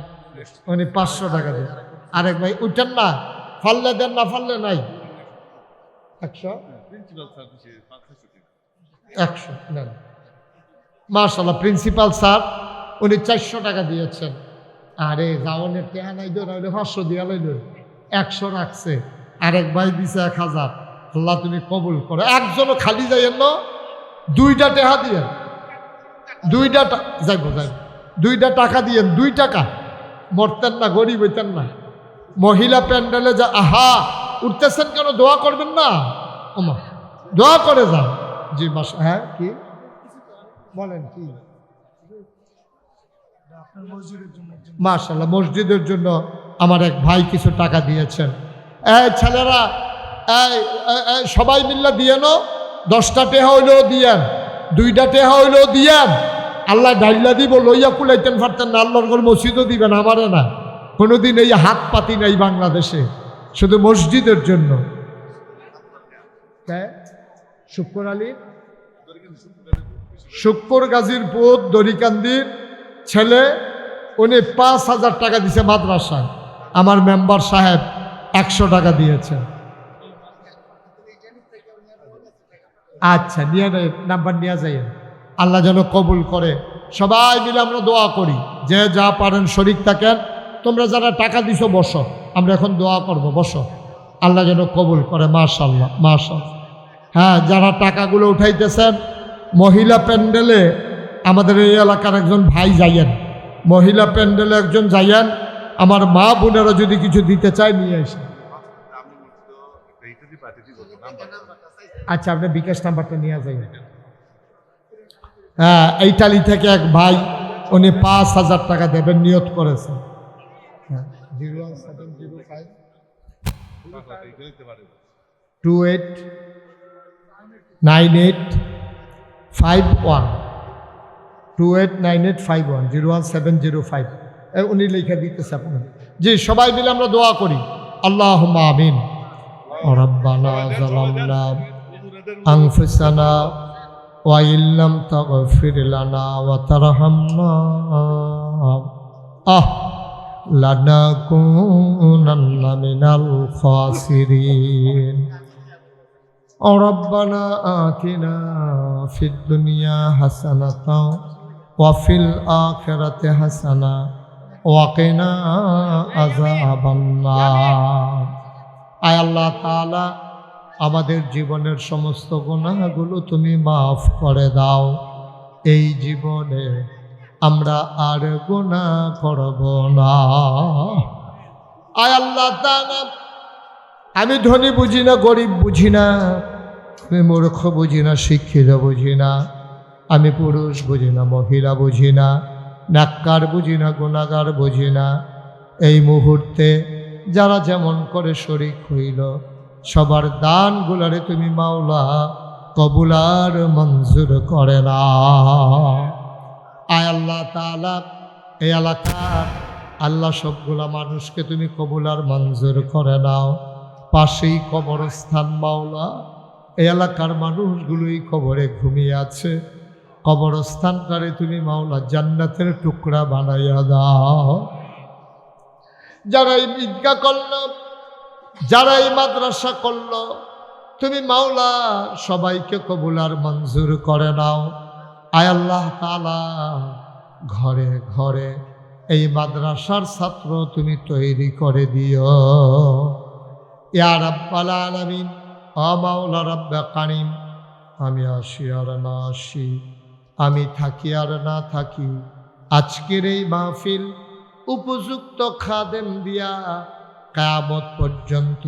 উনি 500 টাকা দেন। আরেক ভাই উঠেন না, ফাললে দেন, না ফাললে নাই। 100 নেন। মাশাআল্লাহ। প্রিন্সিপাল স্যার উনি 400 টাকা দিয়েছেন। আরে যাওয়ানের টেহা নাই, ধরে 500 দিয়া লইল, 100 রাখছে। আরেক ভাই দিছে 1,000। আল্লাহ তুমি কবুল করো। একজনও খালি যাইয়েন না। 2টা টেহা দিয়েন, 2টা যাইব 2টা টাকা দিয়েন। 2 টাকা মরতেন না, গরিব হইতেন না। মহিলা প্যান্ডেলে যা, আহা উঠতেছেন কেন? দোয়া করবেন না? ওমা দোয়া করে যান। জি মাস। হ্যাঁ কি বলেন? কি মাশাআল্লাহ। মসজিদের জন্য আমার এক ভাই কিছু টাকা দিয়েছেন। এই ছেলেরা, সবাই মিল্লা দিয়েন। 10টা টেহা হইলেও দিয়েন, 2টা টেহা হইলেও দিয়েন। আল্লাহ ডাইল্লা দিব, লইয়া কুলাইতেন পারতেন না। আল্লাহর ঘর মসজিদও দিবেন, আমারে না। কোনোদিন এই হাত পাতি নাই বাংলাদেশে, শুধু মসজিদের জন্য। শুক্র আলী, শুক্র গাজীর পুত, দরিকান্দির ছেলে, উনি 5,000 টাকা দিছে মাদ্রাসায়। আমার মেম্বার সাহেব 100 টাকা দিয়েছে। আচ্ছা নিয়ে নাম্বার নিয়ে যাইয়েন। আল্লাহ যেন কবুল করে। সবাই মিলে আমরা দোয়া করি, যে যা পারেন শরীক থাকেন। তোমরা যারা টাকা দিছো বসো, আমরা এখন দোয়া করব, বসো। আল্লাহ যেন কবুল করে। মাশাআল্লাহ মাশাআল্লাহ। হ্যাঁ, যারা টাকাগুলো উঠাইতেছেন, মহিলা প্যান্ডেলে আমাদের এই এলাকার একজন ভাই যাইয়েন, মহিলা প্যান্ডেলে একজন যাইয়েন। আমার মা বোনেরা যদি কিছু দিতে চায় নিয়ে আসেন। আচ্ছা আপনি বিকাশ নাম্বারটা নিয়ে যাইয়েন। হ্যাঁ, এই টালি থেকে এক ভাই উনি 5,000 টাকা দেবেন নিয়ত করেছেন। হ্যাঁ, 01705 289851 289851 01705 উনি লিখে দিতেছে আপনার। জি, সবাই মিলে আমরা দোয়া করি। আল্লাহুম্মা আমিন। রব্বানা যালামনা আনফুসানা ওয়া ইল্লাম তাগফির লানা ওয়া তারহামনা লানাকুনান্না মিনাল খাসিরিন। রব্বানা আতিনা ফিদ দুনিয়া হাসানাতাও ওয়া ফিল আখিরাতি হাসানা ওয়া কিনা আযাবান নার। আয় আল্লাহ তাআলা, আমাদের জীবনের সমস্ত গুনাহগুলো তুমি মাফ করে দাও। এই জীবনে আমরা আর গুনাহ করব না। আয় আল্লাহ তাআলা, আমি ধনী বুঝি না, গরিব বুঝি না, আমি মূর্খ বুঝি না, শিক্ষিত বুঝি না, আমি পুরুষ বুঝি না, মহিলা বুঝি না, নাক্কার বুঝি না, গুনাহগার বুঝি না। এই মুহূর্তে যারা যেমন করে শরীক হইল, সবার দানগুলারে তুমি মাওলা কবুলার মঞ্জুর করে না। আয় আল্লাহ তাআলা, এই এলাকার আল্লাহ সবগুলা মানুষকে তুমি কবুলার মঞ্জুর করে নাও। পাশেই কবরস্থান মাওলা, এই এলাকার মানুষগুলোই কবরে ঘুমিয়ে আছে, কবরস্থানটারে তুমি মাওলা জান্নাতের টুকরা বানাইয়া দাও। যারা এই ঈদগাহ করল, যারা এই মাদ্রাসা করল, তুমি মাওলা সবাইকে কবুলার মঞ্জুর করে নাও। আয় আল্লাহ তাআলা, ঘরে ঘরে এই মাদ্রাসার ছাত্র তুমি তৈরি করে দিও। ইয়া রাব্বাল আলামিন, ও মাওলা রাব্বে কারিম, আমি আসি আর না আসি, আমি থাকি আর না থাকি, আজকের এই মাহফিল উপযুক্ত খাদেম দিয়া কিয়ামত পর্যন্ত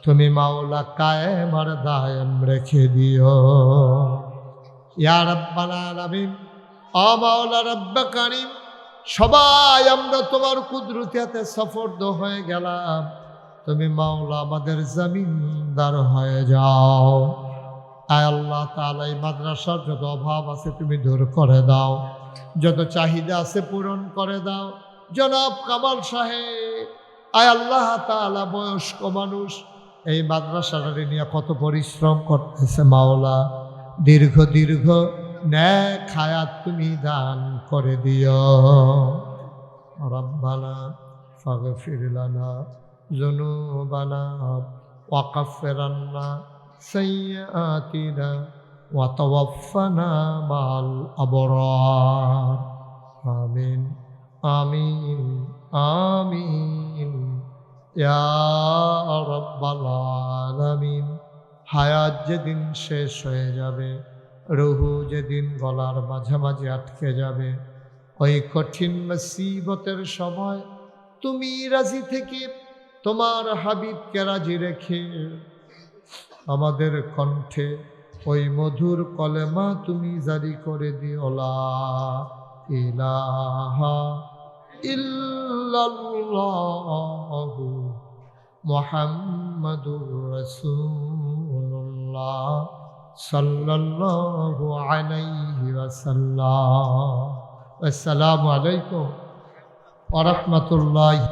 তুমি মাওলা কায়েম আর দায়েম রেখে দিও। ইয়া রাব্বাল আলামিন, ও মাওলা রাব্বে কারিম, সবাই আমরা তোমার কুদরতিতে সফরদ হয়ে গেলাম, তুমি মাওলা আমাদের জমিনদার হয়ে যাও। আয় আল্লাহ তাআলা, এই মাদ্রাসার যত অভাব আছে তুমি দূর করে দাও, যত চাহিদা আছে পূরণ করে দাও। জনাব কামাল সাহেব, আয় আল্লাহ তাআলা, বয়স্ক মানুষ, এই মাদ্রাসাটা নিয়ে কত পরিশ্রম করতেছে মাওলা, দীর্ঘ দীর্ঘ নেক হায়াত তুমি দান করে দিও। রব্বানা ফাগফির লানা যুনুবানা ওয়া কাফির আন্না সাইয়্যাতিনা ওয়া তাওয়াফফানা মাল আবরার। আমিন আমিন আমিন ইয়া রাব্বাল আলামিন। হায়াত যেদিন শেষ হয়ে যাবে, রুহু যেদিন গলার মাঝামাঝি আটকে যাবে, ওই কঠিন মুসিবতের সময় তুমি রাজি থেকে তোমার হাবিবকে রাজি রেখে আমাদের কণ্ঠে ওই মধুর কলেমা তুমি জারি করে দিও, লা ইলাহা ইল্লাল্লাহু মুহাম্মাদুর রাসূলুল্লাহ সাল্লাল্লাহু আলাইহি ওয়াসাল্লাম। আসসালামু আলাইকুম ওয়া রাহমাতুল্লাহি।